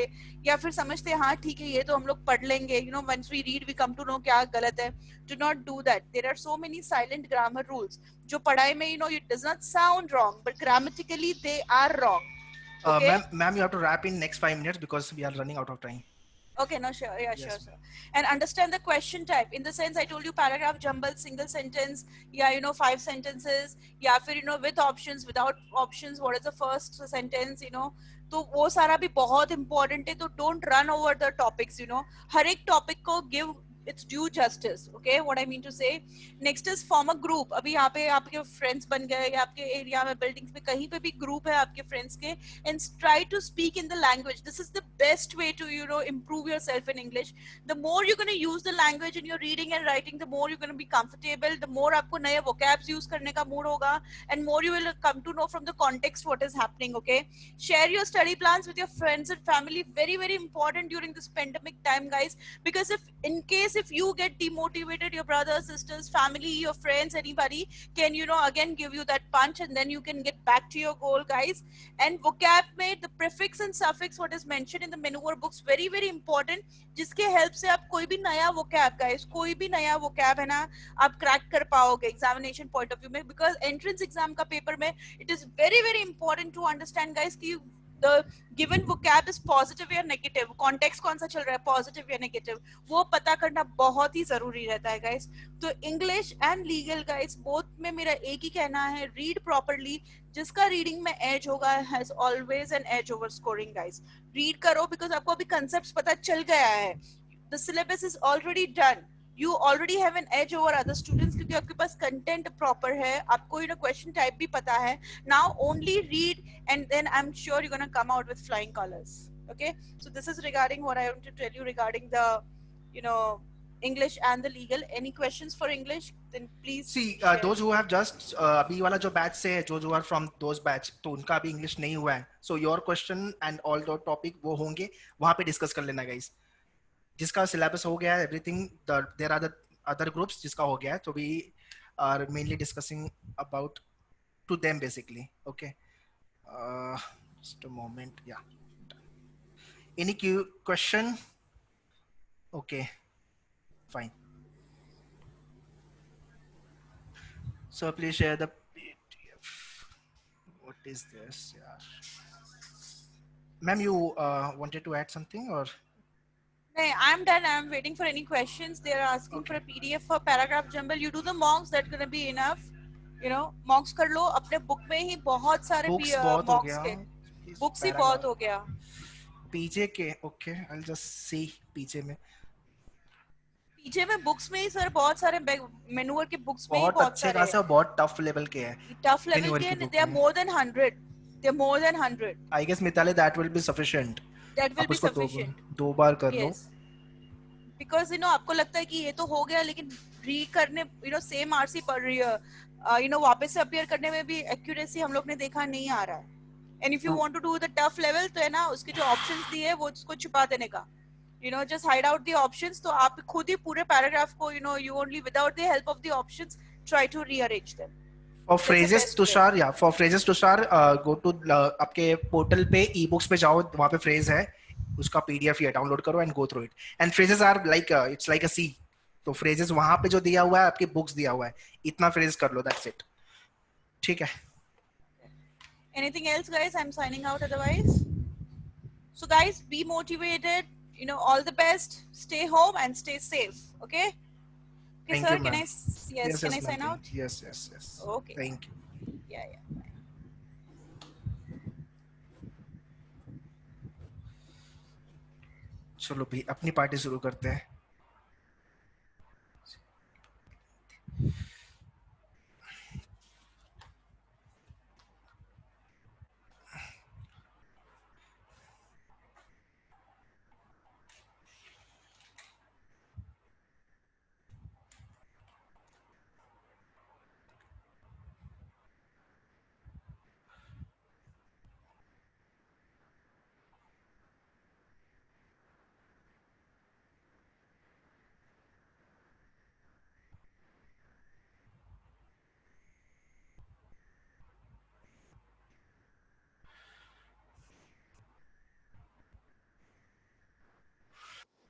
या फिर समझते हैं हाँ ठीक है ये तो हम लोग पढ़ लेंगे, you know, once we read we come to know क्या गलत है. Do not do that. There are so many silent grammar rules जो पढ़ाई में, you know, it does not sound wrong but grammatically they are wrong. Okay. Ma'am, you have to wrap in next 5 minutes because we are running out of time. Okay, no, sure, yeah, Yes, sure, sir. And understand the question type. In the sense, I told you paragraph jumble, single sentence, yeah, you know, 5 sentences, yeah, फिर, you know, with options, without options, what is the first sentence, you know, तो वो सारा भी बहुत important है. तो don't run over the topics, you know, हर एक topic को give its due justice. Okay, what I mean to say. Next is form a group. अभी यहाँ पे आपके friends बन गए, या आपके एरिया में buildings में कहीं पे भी group है आपके friends के, and try to speak in the language. This is the best way to, you know, improve yourself in English. The more you're going to use the language in your reading and writing, the more you're going to be comfortable, the more आपको नए vocabs use करने का mood होगा, and more you will come to know from the context what is happening. Okay, share your study plans with your friends and family. Very, very important during this pandemic time, guys, because if in case if you get demotivated, your brothers, sisters, family, your friends, anybody can, you know, again give you that punch, and then you can get back to your goal, guys. And vocab में the prefix and suffix what is mentioned in the maneuver books, very, very important, जिसके help से आप कोई भी नया vocab, guys, कोई भी नया vocab है ना, आप crack कर पाओगे examination point of view में. Because entrance exam का paper में it is very, very important to understand, guys, कि the given vocab is positive या negative, context कौन सा चल रहा है, positive या negative, वो पता करना बहुत ही जरूरी रहता है, guys. तो English and legal, guys, both में मेरा एक ही कहना है, read properly. जिसका रीडिंग में एज होगा has always an edge over scoring, guys. read करो because आपको अभी concepts पता चल गया है. The syllabus is already done. You already have an edge over other students क्योंकि आपके पास content proper है, आपको, you know, question type भी पता है. Now only read and then I'm sure you're gonna come out with flying colors. Okay, so this is regarding what I want to tell you regarding the, you know, English and the legal. Any questions for English? Then please See, share. those who have just अभी वाला जो batch से है, जो are from those batch, तो उनका अभी English नहीं हुआ है. So your question and all the topic वो होंगे, वहाँ पे discuss कर लेना, guys. जिसका syllabus हो गया है, everything, there are the other groups जिसका हो गया है, so we are mainly discussing about to them basically. Okay. Just a moment. Yeah. Any question? Okay. Fine. So please share the PDF. What is this? Yeah. Ma'am, you wanted to add something or? No, I'm done. I'm waiting for any questions. They're asking for a PDF for paragraph jumble. You do the mocks. That's gonna be enough. You know, mocks कर लो. अपने book में ही बहुत सारे Books बहुत हो mocks गया. के. Books ही बहुत हो गया. पीछे के, okay. I'll just see पीछे में. पीछे में बुक्स में ही सर बहुत सारे मेनुअर के बुक्स में ही बहुत अच्छे खासे और बहुत टफ लेवल के हैं. टफ लेवल के, they are more than 100. They're more than 100. I guess Mitali, that will be sufficient. That will be sufficient. दो बार कर लो. Yes. Because, you know, आपको लगता है कि ये तो हो गया, लेकिन रीड करने, you know, सेम आरसी पढ़ रही है, you know, वापस से अपीयर करने में भी एक्यूरेसी हम लोग ने देखा नहीं आ रहा है. And if you want to do the tough level, तो है ना, उसके जो options दिए हैं वो उसको छुपा देने का. You know, just hide out the options. तो आप खुद ही पूरे paragraph को, you know, you only without the help of the options try to rearrange them. For phrases, Tushar, yeah, for phrases, Tushar, go to आपके portal पे ebooks पे जाओ, वहाँ पे phrase है, उसका PDF या download करो and go through it. And phrases are like it's like a sea. तो phrases वहाँ पे जो दिया हुआ है, आपके books दिया हुआ है, इतना phrase कर लो, that's it. ठीक है. Anything else, guys? I'm signing out otherwise. So, guys, be motivated. You know, all the best. Stay home and stay safe. Okay. Okay, Thank sir. you, Can I? ma'am. Yes. Can I sign out? Yes. Okay. Thank you. Yeah. Bye. चलो भी अपनी party शुरू करते हैं।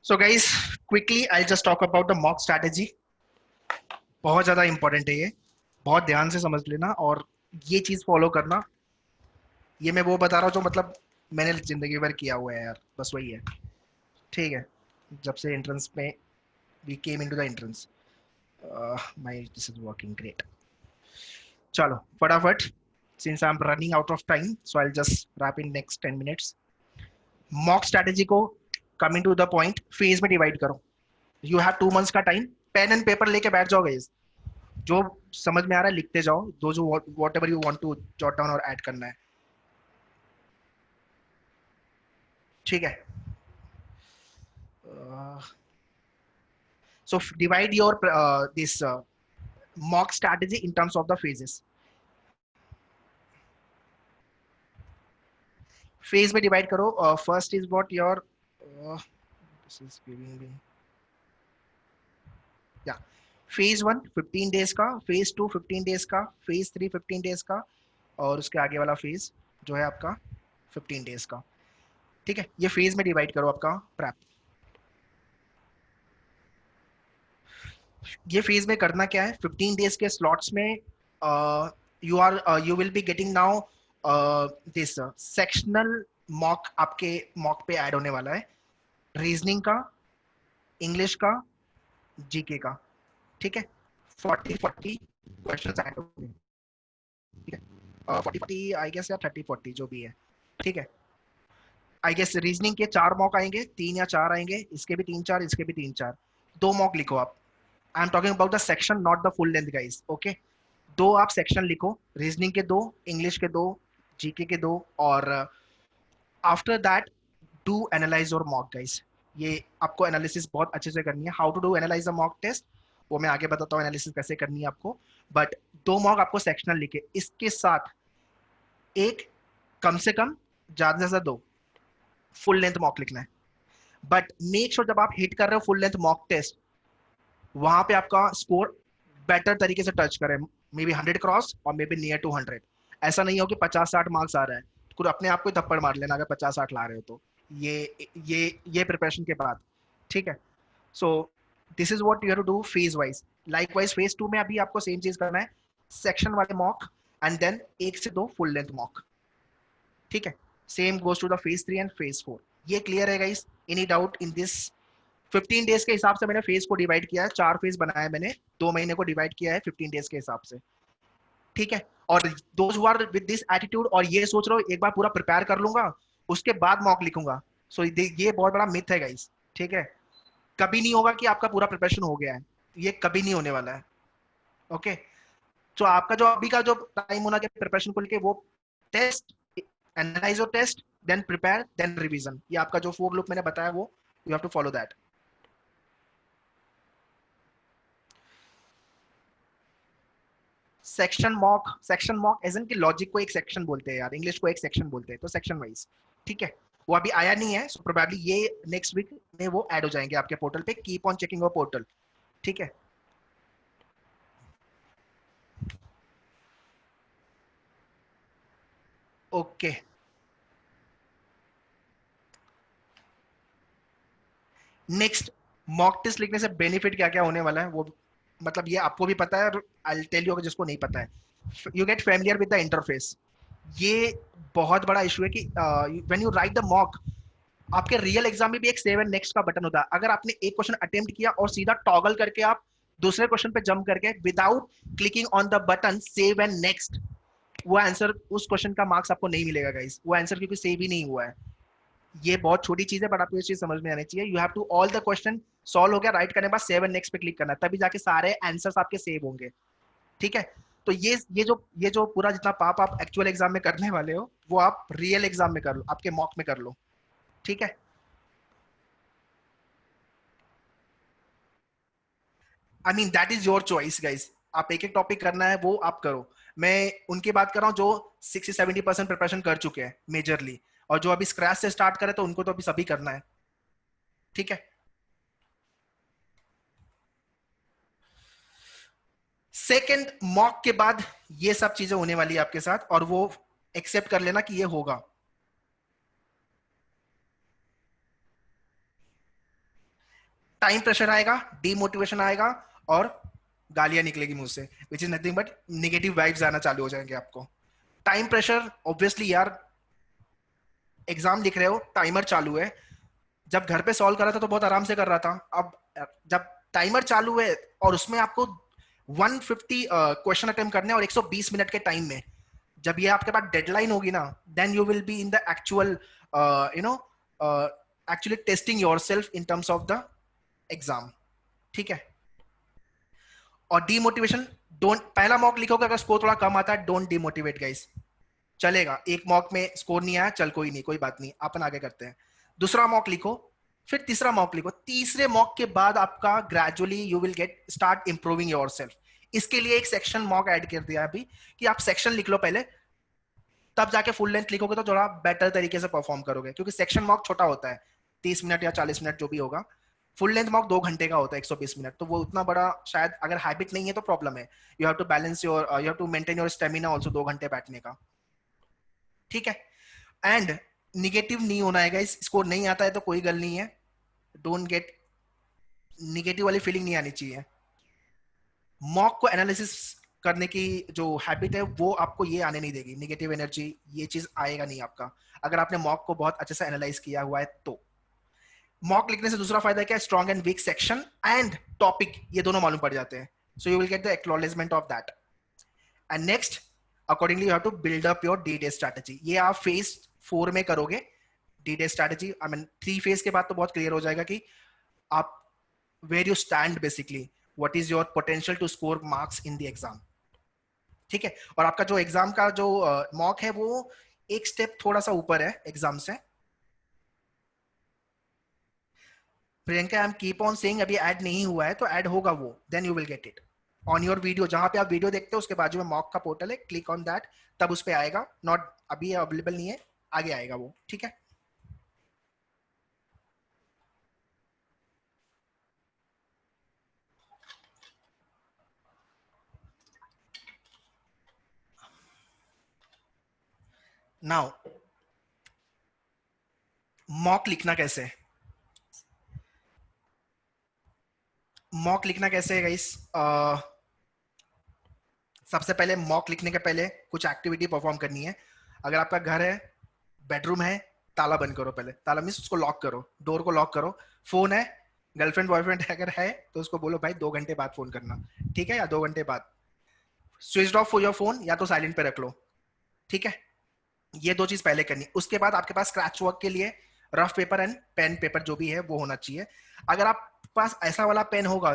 So guys, quickly I just talk about the mock strategy. बहुत ज्यादा important है ये, बहुत ध्यान से समझ लेना और ये चीज फॉलो करना। ये मैं वो बता रहा हूँ जो मतलब मैंने जिंदगी भर किया हुआ है यार, बस वही है। ठीक है, जब से एंट्रेंस में we came into the entrance, my this is working great. चलो फटाफट, since I am running out of time so I will just wrap in next 10 minutes. Mock strategy को coming to the point phase में divide करो। You have 2 months का time, pen and paper लेके बैठ जाओ guys. जो समझ में आ रहा है लिखते जाओ, दो जो whatever you want to jot down और ऐड करना है। ठीक है, so divide your this mock strategy in terms of the phases. Phase में divide करो। first is what your this is giving me, yeah, phase 1 15 days का, phase 2 15 days का, phase 3 15 days का, और उसके आगे वाला phase जो है आपका 15 days का। ठीक है, ये phase में divide करो आपका prep। ये फेज में करना क्या है, 15 डेज के स्लॉट्स में you will be getting now this sectional mock. आपके मॉक पे ऐड होने वाला है रीजनिंग का, इंग्लिश का, जीके का। ठीक है, 40 क्वेश्चंस ऐड होंगे। ठीक है, 40 आई गेस या 30-40 जो भी है। ठीक है, आई गेस रीजनिंग के 4 मॉक आएंगे, 3 या 4 आएंगे, इसके भी 3-4, इसके भी 3-4। 2 मॉक लिखो आप। I am talking about the section, not the full length guys. Okay, 2 आप सेक्शन लिखो, रीजनिंग के 2, इंग्लिश के 2, जीके के 2, और after that do analyse your mock guys. ये आपको एनालिसिस बहुत अच्छे से करनी है। How to do analyse the mock test वो मैं आगे बताता हूँ, एनालिसिस कैसे करनी है आपको। बट 2 मॉक आपको सेक्शनल लिखे, इसके साथ एक कम से कम, ज्यादा से ज्यादा 2 फुल लेंथ मॉक लिखना है। बट मेक श्योर जब आप हिट कर रहे हो फुल लेंथ मॉक टेस्ट, वहां पे आपका स्कोर बेटर तरीके से टच करे, मे बी 100 क्रॉस और मे बी नियर टू 100। ऐसा नहीं हो कि 50-60 मार्क्स आ रहा है तो अपने आप को थप्पड़ मार लेना अगर 50-60 ला रहे हो तो। ये प्रिपरेशन के बाद। ठीक है, so this is what you have to do phase wise. Likewise phase 2 में अभी आपको सेम चीज करना है, सेक्शन वाले मॉक एंड देन 1 से 2 फुल लेंथ मॉक। ठीक है, same goes to the phase 3 and phase 4। ये क्लियर है guys? Any doubt in this? 15 days के हिसाब से मैंने फेज को डिवाइड किया है, 4 फेज बनाया है मैंने, 2 महीने को डिवाइड किया है 15 डेज के हिसाब से। ठीक है, और those who are with this attitude और ये सोच रहे हो एक बार पूरा प्रिपेयर कर लूंगा उसके बाद मॉक लिखूंगा, सो ये बहुत बड़ा मिथ है गाइस। ठीक है, कभी नहीं होगा कि आपका पूरा प्रिपरेशन हो गया है, ये कभी नहीं होने वाला है। ओके, तो आपका जो अभी का जो टाइम होना चाहिए प्रिपरेशन को लेके, वो test, analyse your test, then prepare, then revision. ये आपका जो 4 लूप मैंने बताया वो you have to follow that. Section mock as in कि लॉजिक को एक सेक्शन बोलते हैं यार, इंग्लिश को एक सेक्शन बोलते हैं, तो सेक्शन वाइज। ठीक है, वो अभी आया नहीं है, सो प्रोबेबली ये नेक्स्ट वीक में वो ऐड हो जाएंगे आपके पोर्टल पे। Keep on checking your portal. ठीक है, ओके। नेक्स्ट, मॉक टेस्ट लिखने से बेनिफिट क्या क्या होने वाला है वो मतलब ये आपको भी पता है, और आई विल टेल यू अगर जिसको नहीं पता है। You get familiar with the interface. ये बहुत बड़ा इशू है कि when you right the mock, आपके रियल एग्जाम में भी एक सेव एंड नेक्स्ट का बटन होता है। अगर आपने एक क्वेश्चन अटेम्प्ट किया और सीधा टॉगल करके आप दूसरे क्वेश्चन पे जंप करके without clicking on the button save and next, वो आंसर, उस क्वेश्चन का मार्क्स आपको नहीं मिलेगा गाइस, वो आंसर क्योंकि सेव ही नहीं हुआ है। ये बहुत छोटी चीज है, बट आपको ये चीज समझ में आनी चाहिए। You have to all the question solve हो गया, राइट करने के बाद सेव एंड नेक्स्ट पे क्लिक करना है, तभी जाके सारे आंसर्स आपके सेव होंगे। ठीक है, तो ये जो पूरा जितना पाप आप एक्चुअल एग्जाम में करने वाले हो, वो आप रियल एग्जाम में कर लो, आपके मॉक में कर लो। ठीक है, I mean that is your choice guys, आप एक एक टॉपिक करना है वो आप करो। मैं उनकी बात कर रहा हूँ जो 60-70% प्रिपरेशन कर चुके हैं मेजरली, और जो अभी स्क्रैच से स्टार्ट करे तो उनको तो अभी सभी करना है। ठीक है, सेकेंड मॉक के बाद ये सब चीजें होने वाली है आपके साथ, और वो एक्सेप्ट कर लेना कि ये होगा। टाइम प्रेशर आएगा, डीमोटिवेशन आएगा, और गालियां निकलेगी मुंह से, which is nothing but negative vibes आना चालू हो जाएंगे आपको। टाइम प्रेशर, ऑब्वियसली यार एग्जाम लिख रहे हो, टाइमर चालू है। जब घर पे सॉल्व कर रहा था तो बहुत आराम से कर रहा था, अब जब टाइमर चालू है और उसमें आपको 150 क्वेश्चन अटेम्प्ट करने और 120 मिनट के टाइम में, जब ये आपके पास डेडलाइन होगी ना, then you will be in the actual actually testing yourself in terms of the exam. ठीक है, और डीमोटिवेशन, डोंट, पहला मॉक लिखोगे अगर स्कोर थोड़ा कम आता है, डोंट डीमोटिवेट गाइस, चलेगा। एक मॉक में स्कोर नहीं आया, चल कोई नहीं, कोई बात नहीं, अपन आगे करते हैं। दूसरा मॉक लिखो, फिर तीसरा मॉक लिखो। तीसरे मॉक के बाद आपका gradually you will get start improving yourself. इसके लिए एक सेक्शन मॉक ऐड कर दिया अभी कि आप सेक्शन लिख लो पहले, तब जाके फुल लेंथ लिखोगे तो थोड़ा बेटर तरीके से परफॉर्म करोगे, क्योंकि सेक्शन मॉक छोटा होता है, 30 मिनट या 40 मिनट जो भी होगा। फुल लेंथ मॉक 2 घंटे का होता है, 120 मिनट, तो वो उतना बड़ा शायद अगर हैबिट नहीं है तो प्रॉब्लम है। You have to balance your, you have to maintain your stamina also 2 घंटे बैठने का। ठीक है, एंड निगेटिव नहीं होना है गाइस, स्कोर नहीं आता है तो कोई गल नहीं है, डोंट गेट निगेटिव वाली फीलिंग नहीं आनी चाहिए। मॉक को एनालिसिस करने की जो हैबिट है वो आपको ये आने नहीं देगी, निगेटिव एनर्जी ये चीज आएगा नहीं आपका, अगर आपने मॉक को बहुत अच्छे से एनालाइज किया हुआ है तो। मॉक लिखने से दूसरा फायदा क्या है, strong and weak section and topic ये दोनों मालूम पड़ जाते हैं, so you will get the acknowledgement of that. And next accordingly you have to build up your D day strategy. ये आप फेज 4 में करोगे D day strategy. I mean 3 phase के बाद तो बहुत क्लियर हो जाएगा कि आप where you stand, basically what is your potential to score marks in the exam. ठीक है, और आपका जो एग्जाम का जो मॉक है वो एक स्टेप थोड़ा सा ऊपर है एग्जाम से। Priyanka, I am keep on saying अभी ऐड नहीं हुआ है तो ऐड होगा वो, then you will get it on your video. जहां पे आप वीडियो देखते हो उसके बाजू में मॉक का पोर्टल है, क्लिक ऑन दैट, तब उस पे आएगा। नॉट अभी अवेलेबल नहीं है, आगे आएगा वो। ठीक है, नाउ मॉक लिखना कैसे, मॉक लिखना कैसे है गाइस। सबसे पहले मॉक लिखने के पहले कुछ एक्टिविटी परफॉर्म करनी है। अगर आपका घर है, बेडरूम है, ताला बंद करो पहले, ताला मीन्स उसको लॉक करो, डोर को लॉक करो। फोन है, गर्लफ्रेंड बॉयफ्रेंड अगर है तो उसको बोलो भाई 2 घंटे बाद फोन करना, ठीक है, या 2 घंटे बाद। स्विच ऑफ योर फोन या तो साइलेंट पे रख लो। ठीक है, ये 2 चीज पहले करनी। उसके बाद आपके पास स्क्रैच वर्क के लिए rough paper and pen paper जो भी है वो होना चाहिए। अगर आप पास ऐसा वाला पेन होगा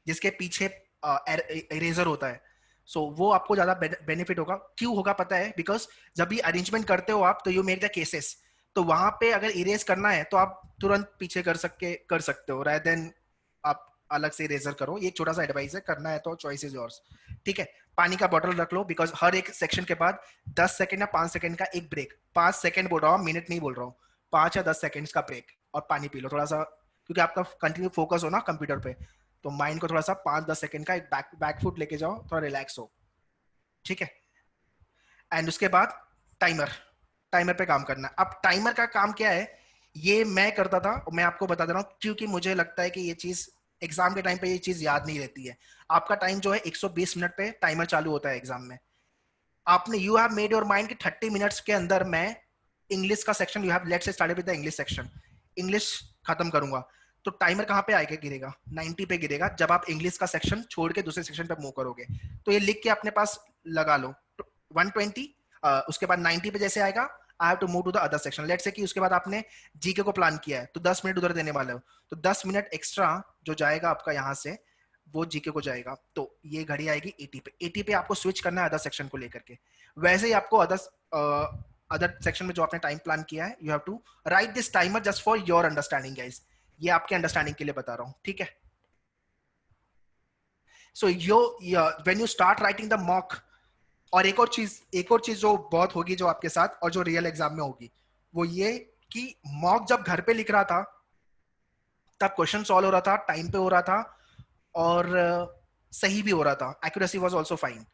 जिसके पीछे इरेजर होता है, सो वो आपको ज्यादा बेनिफिट होगा। क्यों होगा पता है, बिकॉज जब भी अरेंजमेंट करते हो आप तो यू मेक द केसेस, तो वहां पे अगर इरेज करना है तो आप तुरंत पीछे कर सकते हो, रादर देन आप अलग से इरेजर करो। ये छोटा सा एडवाइस है, करना है तो चॉइस इज योर्स। ठीक है, पानी का बॉटल रख लो, बिकॉज हर एक सेक्शन के बाद 10 सेकंड या 5 सेकंड का एक ब्रेक, 5 सेकंड बोल रहा हूँ, मिनट नहीं बोल रहा हूँ, 5 या 10 सेकंड का ब्रेक, और पानी पी लो थोड़ा सा, क्योंकि आपका कंटिन्यू फोकस हो ना कंप्यूटर पे, तो माइंड को थोड़ा सा 5-10 सेकंड का एक बैक फुट लेके जाओ, थोड़ा रिलैक्स हो। ठीक है, एंड उसके बाद टाइमर पे काम करना। अब टाइमर का काम क्या है, ये मैं करता था, मैं आपको बता दे रहा हूँ, क्योंकि मुझे लगता है कि ये चीज एग्जाम के टाइम पे ये चीज याद नहीं रहती है। आपका टाइम जो है 120 मिनट पे टाइमर चालू होता है एग्जाम में। आपने you have made your mind कि 30 मिनट्स के अंदर मैं इंग्लिश का section, you have let's say started with the English section, English खत्म करूंगा, तो टाइमर कहां पे आएगा, गिरेगा 90 पे गिरेगा, जब आप इंग्लिश का सेक्शन छोड़ के दूसरे सेक्शन पे मूव करोगे। तो ये लिख के अपने पास लगा लो, 120, उसके बाद 90 पे जैसे आएगा I have to move to the other section. Let's say कि उसके बाद आपने जीके को प्लान किया है तो 10 मिनट उधर देने वाले हो, तो 10 मिनट एक्स्ट्रा जो जाएगा आपका यहाँ से वो जीके को जाएगा, तो ये घड़ी आएगी 80 पे। 80 पे आपको स्विच करना है अदर सेक्शन को लेकर के। वैसे ही आपको अदर सेक्शन में जो आपने टाइम प्लान किया है, you have to write this timer just for your understanding guys, ये आपके अंडरस्टैंडिंग के लिए बता रहा हूँ, ठीक है। So when you start writing the mock, और एक और चीज जो बहुत होगी जो आपके साथ और जो रियल एग्जाम में होगी, वो ये कि मॉक जब घर पे लिख रहा था तब क्वेश्चन सॉल्व हो रहा था, टाइम पे हो रहा था और सही भी हो रहा था, accuracy was also fine.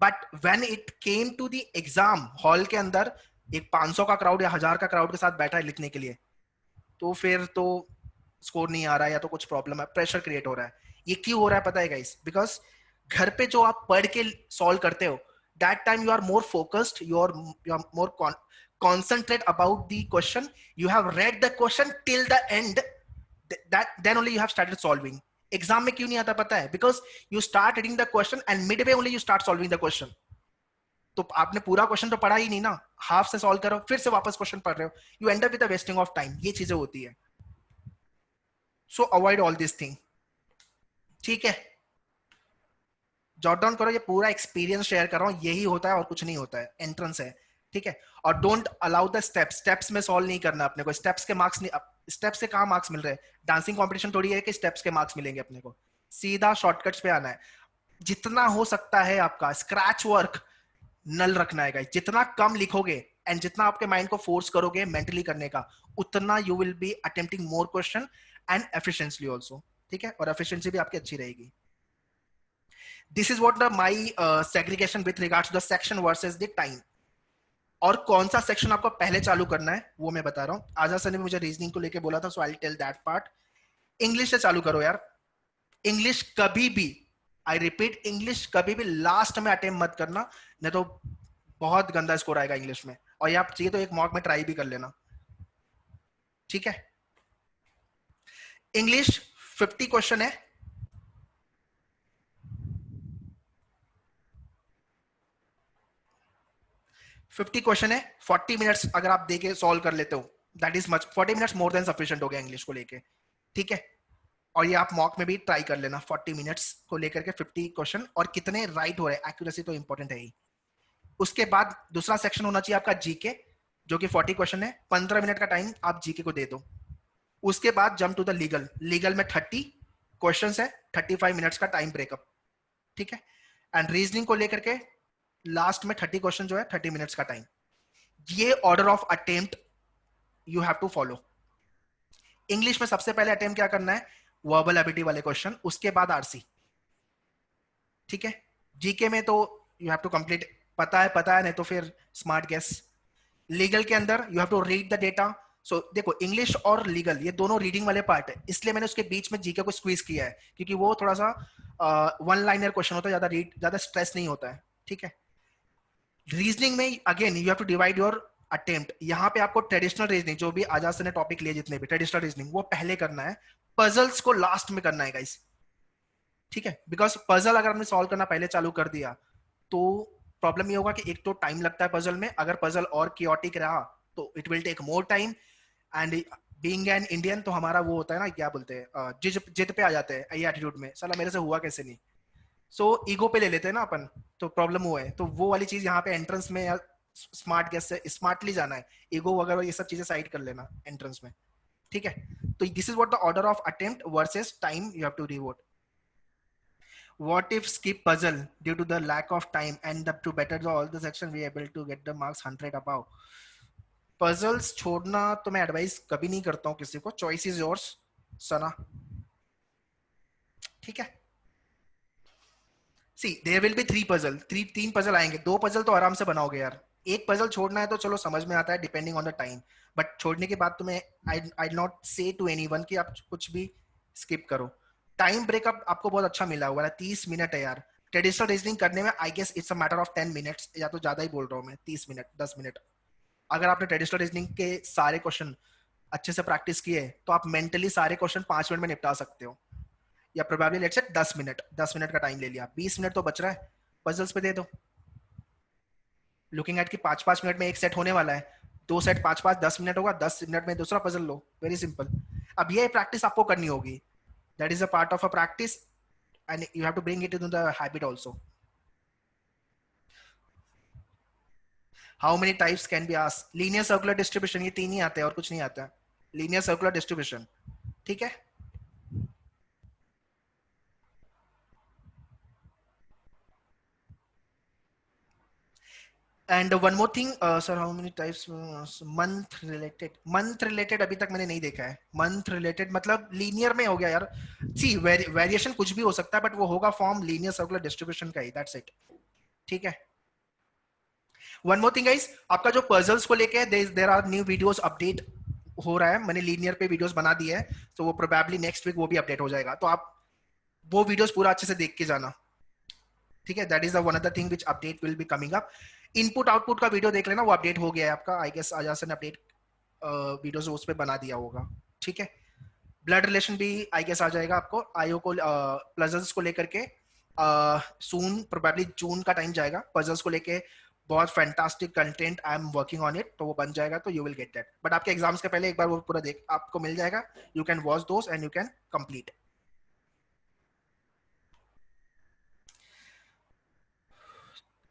But when it came to the exam hall के अंदर एक 500 का क्राउड या 1000 का क्राउड के साथ बैठा है लिखने के लिए, तो फिर तो स्कोर नहीं आ रहा है या तो कुछ प्रॉब्लम है, प्रेशर क्रिएट हो रहा है। ये क्यों हो रहा है पता है गाइस? बिकॉज घर पे जो आप पढ़ के सॉल्व करते हो, that time you are more focused, you are more concentrate about the question, you have read the question till the end, that then only you have started solving. Exam में क्यों नहीं आता पता है? Because you start reading the question and midway only you start solving the question. तो आपने पूरा question तो पढ़ा ही नहीं ना, हाफ से सॉल्व करो फिर से वापस क्वेश्चन पढ़ रहे हो, you and up with a wasting of time. ये चीजें होती है, सो अवॉइड ऑल दिस थिंग, ठीक है। जॉट डाउन करो, ये पूरा एक्सपीरियंस शेयर कर रहा हूँ, यही होता है और कुछ नहीं होता है, एंट्रेंस है, ठीक है। और डोंट अलाउ द स्टेप्स में सॉल्व नहीं करना अपने को, स्टेप्स के मार्क्स नहीं, स्टेप्स से कहाँ मार्क्स मिल रहे हैं? डांसिंग कंपटीशन थोड़ी है कि स्टेप्स के मार्क्स मिलेंगे अपने को, सीधा शॉर्टकट्स पे आना है। जितना हो सकता है आपका स्क्रैच वर्क नल रखना है गाइस, जितना कम लिखोगे एंड जितना आपके माइंड को फोर्स करोगे मेंटली करने का, उतना you will B attempting more question and efficiently also, ठीक है। और एफिशिएंसी भी आपकी अच्छी रहेगी। This is what my segregation with regards to the section versus the time. और कौन सा सेक्शन आपको पहले चालू करना है वो मैं बता रहा हूँ। आजाद सर ने मुझे रीजनिंग को लेके बोला था, so I will tell that part. English से चालू करो यार। इंग्लिश कभी भी, आई रिपीट, इंग्लिश कभी भी लास्ट में अटेम्प्ट मत करना, नहीं तो बहुत गंदा स्कोर आएगा इंग्लिश में। और ये आप चाहिए तो एक मॉक में ट्राई भी कर लेना, ठीक है। इंग्लिश 50 क्वेश्चन है, 50 क्वेश्चन है, 40 मिनट्स अगर आप देके सॉल्व कर लेते हो, that is much, 40 minutes more than sufficient हो गया इंग्लिश को लेके, ठीक है। और ये आप मॉक में भी ट्राई कर लेना, 40 मिनट्स को लेकर के 50 क्वेश्चन, और कितने राइट हो रहे हैं, एक्यूरेसी तो इंपॉर्टेंट है ही। उसके बाद दूसरा सेक्शन होना चाहिए आपका जीके, जो कि 40 क्वेश्चन है, 15 मिनट का टाइम आप जीके को दे दो। उसके बाद jump to the legal, legal में 30 क्वेश्चन है, 35 मिनट्स का टाइम ब्रेकअप, ठीक है। एंड रीजनिंग को लेकर के लास्ट में 30 क्वेश्चन जो है, 30 मिनट्स का टाइम। ये order of attempt you have to follow. English में सबसे पहले अटेम्प्ट क्या करना है? वर्बल एबिलिटी वाले क्वेश्चन, उसके बाद आरसी, ठीक है। जीके में तो यू हैव टू कंप्लीट, पता है नहीं तो फिर स्मार्ट गेस। लीगल के अंदर you have to read the data. So देखो, इंग्लिश और लीगल ये दोनों रीडिंग वाले पार्ट है, इसलिए मैंने उसके बीच में जीके को स्क्वीज किया है, क्योंकि वो थोड़ा सा वन लाइनर क्वेश्चन होता है, ज्यादा स्ट्रेस नहीं होता है, ठीक है। रीजनिंग में again you have to divide your attempt. यहाँ पे आपको ट्रेडिशनल रीजनिंग, जो भी आजाद सर ने टॉपिक लिए जितने भी ट्रेडिशनल रीजनिंग, वो पहले करना है, पजल्स को लास्ट में करना है गाइस, ठीक है। बिकॉज पजल अगर हमने सॉल्व करना पहले चालू कर दिया तो प्रॉब्लम ये होगा कि एक तो टाइम लगता है पजल में, अगर पजल और कियोटिक रहा तो it will take more time. And being an Indian तो हमारा वो होता है ना, क्या बोलते हैं, जिद पे आ जाते हैं, ये एटीट्यूड में, साला मेरे से हुआ कैसे नहीं, सो ईगो पे ले लेते हैं ना अपन, तो प्रॉब्लम हुआ है। तो वो वाली चीज यहाँ पे एंट्रेंस में या स्मार्ट गेस से स्मार्टली जाना है, ईगो वगैरह ये सब चीजें साइड कर लेना एंट्रेंस में, ठीक है। तो this is what the order of attempt versus time you have to revote. What if skip puzzle due to the lack of time and to better all the section we are able to get the marks 100 above? Puzzles छोड़ना तो मैं advice कभी नहीं करता हूँ किसी को, choice is yours, सना, ठीक है। See, there will be 3 puzzle, 3 puzzle आएंगे, 2 puzzle तो आराम से बनाओगे यार, एक puzzle छोड़ना है तो चलो समझ में आता है depending on the time, but छोड़ने के बाद तुम्हें I not say to anyone कि आप कुछ भी skip करो। टाइम ब्रेकअप आपको बहुत अच्छा मिला हुआ है, 30 मिनट है यार। ट्रेडिशनल रीजनिंग करने में I guess it's a matter of 10 minutes, या तो ज्यादा ही बोल रहा हूँ मैं, 30 मिनट 10 मिनट। अगर आपने ट्रेडिशनल रीजनिंग के सारे क्वेश्चन अच्छे से प्रैक्टिस किए तो आप मेंटली सारे क्वेश्चन 5 मिनट में निपटा सकते हो, या प्रोबेबली लेट्स से 10 मिनट का टाइम ले लिया, 20 मिनट तो बच रहा है, पजल्स पे दे दो। लुकिंग एट कि 5-5 मिनट में एक सेट होने वाला है, 2 सेट 5-5 10 मिनट होगा, 10 मिनट में दूसरा पजल लो, वेरी सिंपल। अब ये प्रैक्टिस आपको करनी होगी, that is a part of a practice and you have to bring it into the habit also. How many types can be asked? Linear circular distribution, ये 3 ही आते हैं और कुछ नहीं आता। लीनियर सर्कुलर डिस्ट्रीब्यूशन, ठीक है। And one more thing sir, how many types? Month related अभी तक मैंने नहीं देखा है। मंथ रिलेटेड मतलब लीनियर में हो गया यार। सी वेरिएशन कुछ भी हो सकता है, बट वो होगा फॉर्म लीनियर सर्कुलर डिस्ट्रीब्यूशन का ही, दैट्स इट, ठीक है। वन मोर थिंग गाइस, आपका जो पजल्स को लेके there are new videos update हो रहा है, मैंने लीनियर पे वीडियोस बना दिए हैं, तो वो प्रोबेबली नेक्स्ट वीक वो भी अपडेट हो जाएगा, तो आप वो वीडियोस पूरा अच्छे से देख के जाना, ठीक है। That is the one other thing which update will be coming up. Input output का वीडियो देख लेना, वो अपडेट हो गया है आपका, आई गेस आजासन ने अपडेट वीडियोस उस पे बना दिया होगा, ठीक है। ब्लड रिलेशन भी आई गेस आ जाएगा आपको, आईओ को पजल्स को लेकर के सून, प्रोबेबली जून का टाइम जाएगा, पजल्स को लेके बहुत fantastic content I am working on it, तो वो बन जाएगा, तो you will get that. But आपके एग्जाम्स के पहले एक बार वो पूरा देख आपको मिल जाएगा, you can watch those and you can complete.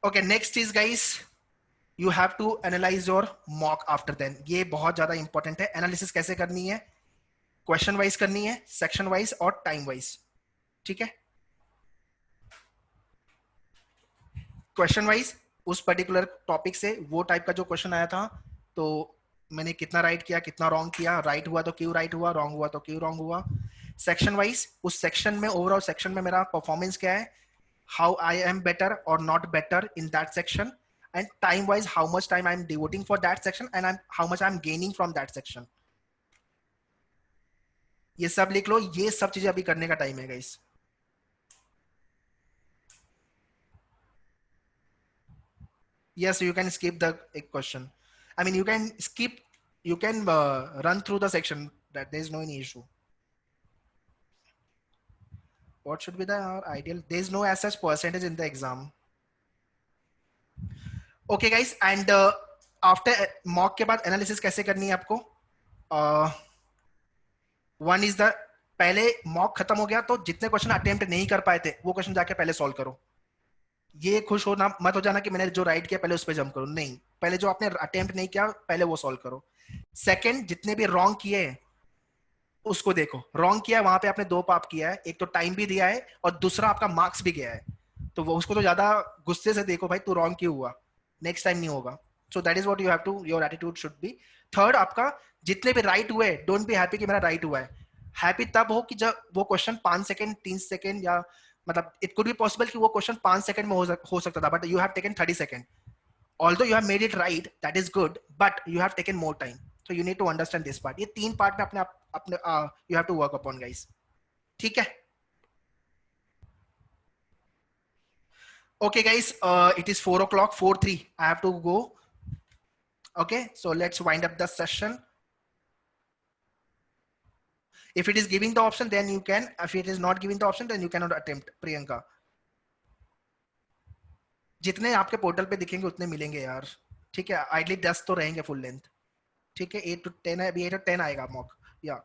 Okay, next is guys, you have to analyse your mock after then. ये बहुत ज्यादा इंपॉर्टेंट है। एनालिसिस कैसे करनी है? क्वेश्चन वाइज करनी है, सेक्शन वाइज और टाइम वाइज, ठीक है। क्वेश्चन वाइज उस पर्टिकुलर टॉपिक से वो टाइप का जो क्वेश्चन आया था, तो मैंने कितना राइट किया, कितना रॉन्ग किया, राइट हुआ तो क्यों राइट हुआ, रॉन्ग हुआ तो क्यों रॉन्ग हुआ। सेक्शन वाइज उस सेक्शन में, ओवरऑल सेक्शन में मेरा परफॉर्मेंस क्या है, हाउ आई एम बेटर और not better in that section, and time wise how much time I'm devoting for that section and how much I'm gaining from that section. ये सब लिख लो, ये सब चीजें अभी करने का टाइम है guys. Yes, you can skip the question. I mean, you can skip, you can run through the section, that there is no any issue. What should be the ideal? There is no as such percentage in the exam. Okay guys, and after mock के बाद analysis कैसे करनी है आपको? One is the, पहले mock खत्म हो गया तो जितने क्वेश्चन अटेम्प्ट नहीं कर पाए थे वो क्वेश्चन जाके पहले सॉल्व करो। ये खुश होना मत हो जाना कि मैंने जो राइट किया पहले उस पर जंप करो, नहीं, पहले जो आपने अटेम्प्ट नहीं किया पहले वो सॉल्व करो। सेकंड, जितने भी रॉन्ग किए उसको देखो, रॉन्ग किया वहां पे आपने 2 पाप किया है, एक तो टाइम भी दिया है और दूसरा आपका मार्क्स भी गया है, तो वो उसको तो ज्यादा गुस्से से देखो, भाई तू रॉन्ग क्यों हुआ, नेक्स्ट टाइम नहीं होगा। So that is what you have to, your attitude should be. Third, आपका जितने भी राइट हुए, डोंट बी हैप्पी कि मेरा राइट हुआ है। हैप्पी तब हो कि जब वो क्वेश्चन 5 सेकंड 3 सेकंड, या मतलब इट कुड बी पॉसिबल कि वो क्वेश्चन 5 सेकंड में हो सकता था, but you have taken 30 second. Although you have made it right, that is good, but you have taken more time, so you need to understand this part. ये 3 part में अपने you have to work upon guys, ठीक है। Okay guys, it is 4 o'clock, 4:03, I have to go. Okay, so let's wind up the session. If it is giving the option, then you can. If it is not giving the option, then you cannot attempt. Priyanka, जितने आपके portal पे दिखेंगे उतने मिलेंगे यार, ठीक है। Ideally 10 तो रहेंगे फुल लेंथ, ठीक है। 8 to 10 है, अभी 8 or 10 आएगा मॉक, या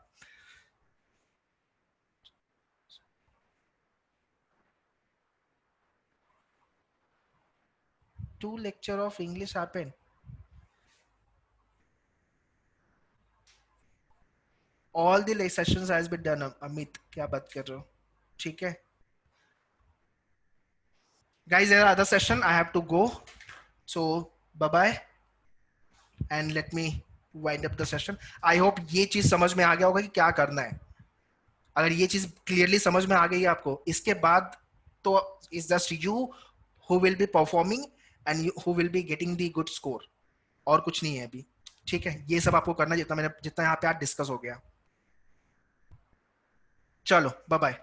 two lecture of English happened. All the sessions has been done. Amit क्या बात कर रहे हो, ठीक है। Guys, there are other session, I have to go, so bye bye and let me wind up the session. I hope ये चीज समझ में आ गया होगा कि क्या करना है। अगर ये चीज क्लियरली समझ में आ गई है आपको, इसके बाद तो is just you who will be performing and you who will be getting the good score, और कुछ नहीं है अभी, ठीक है। ये सब आपको करना जितना यहाँ पे आज डिस्कस हो गया। चलो बाय बाय।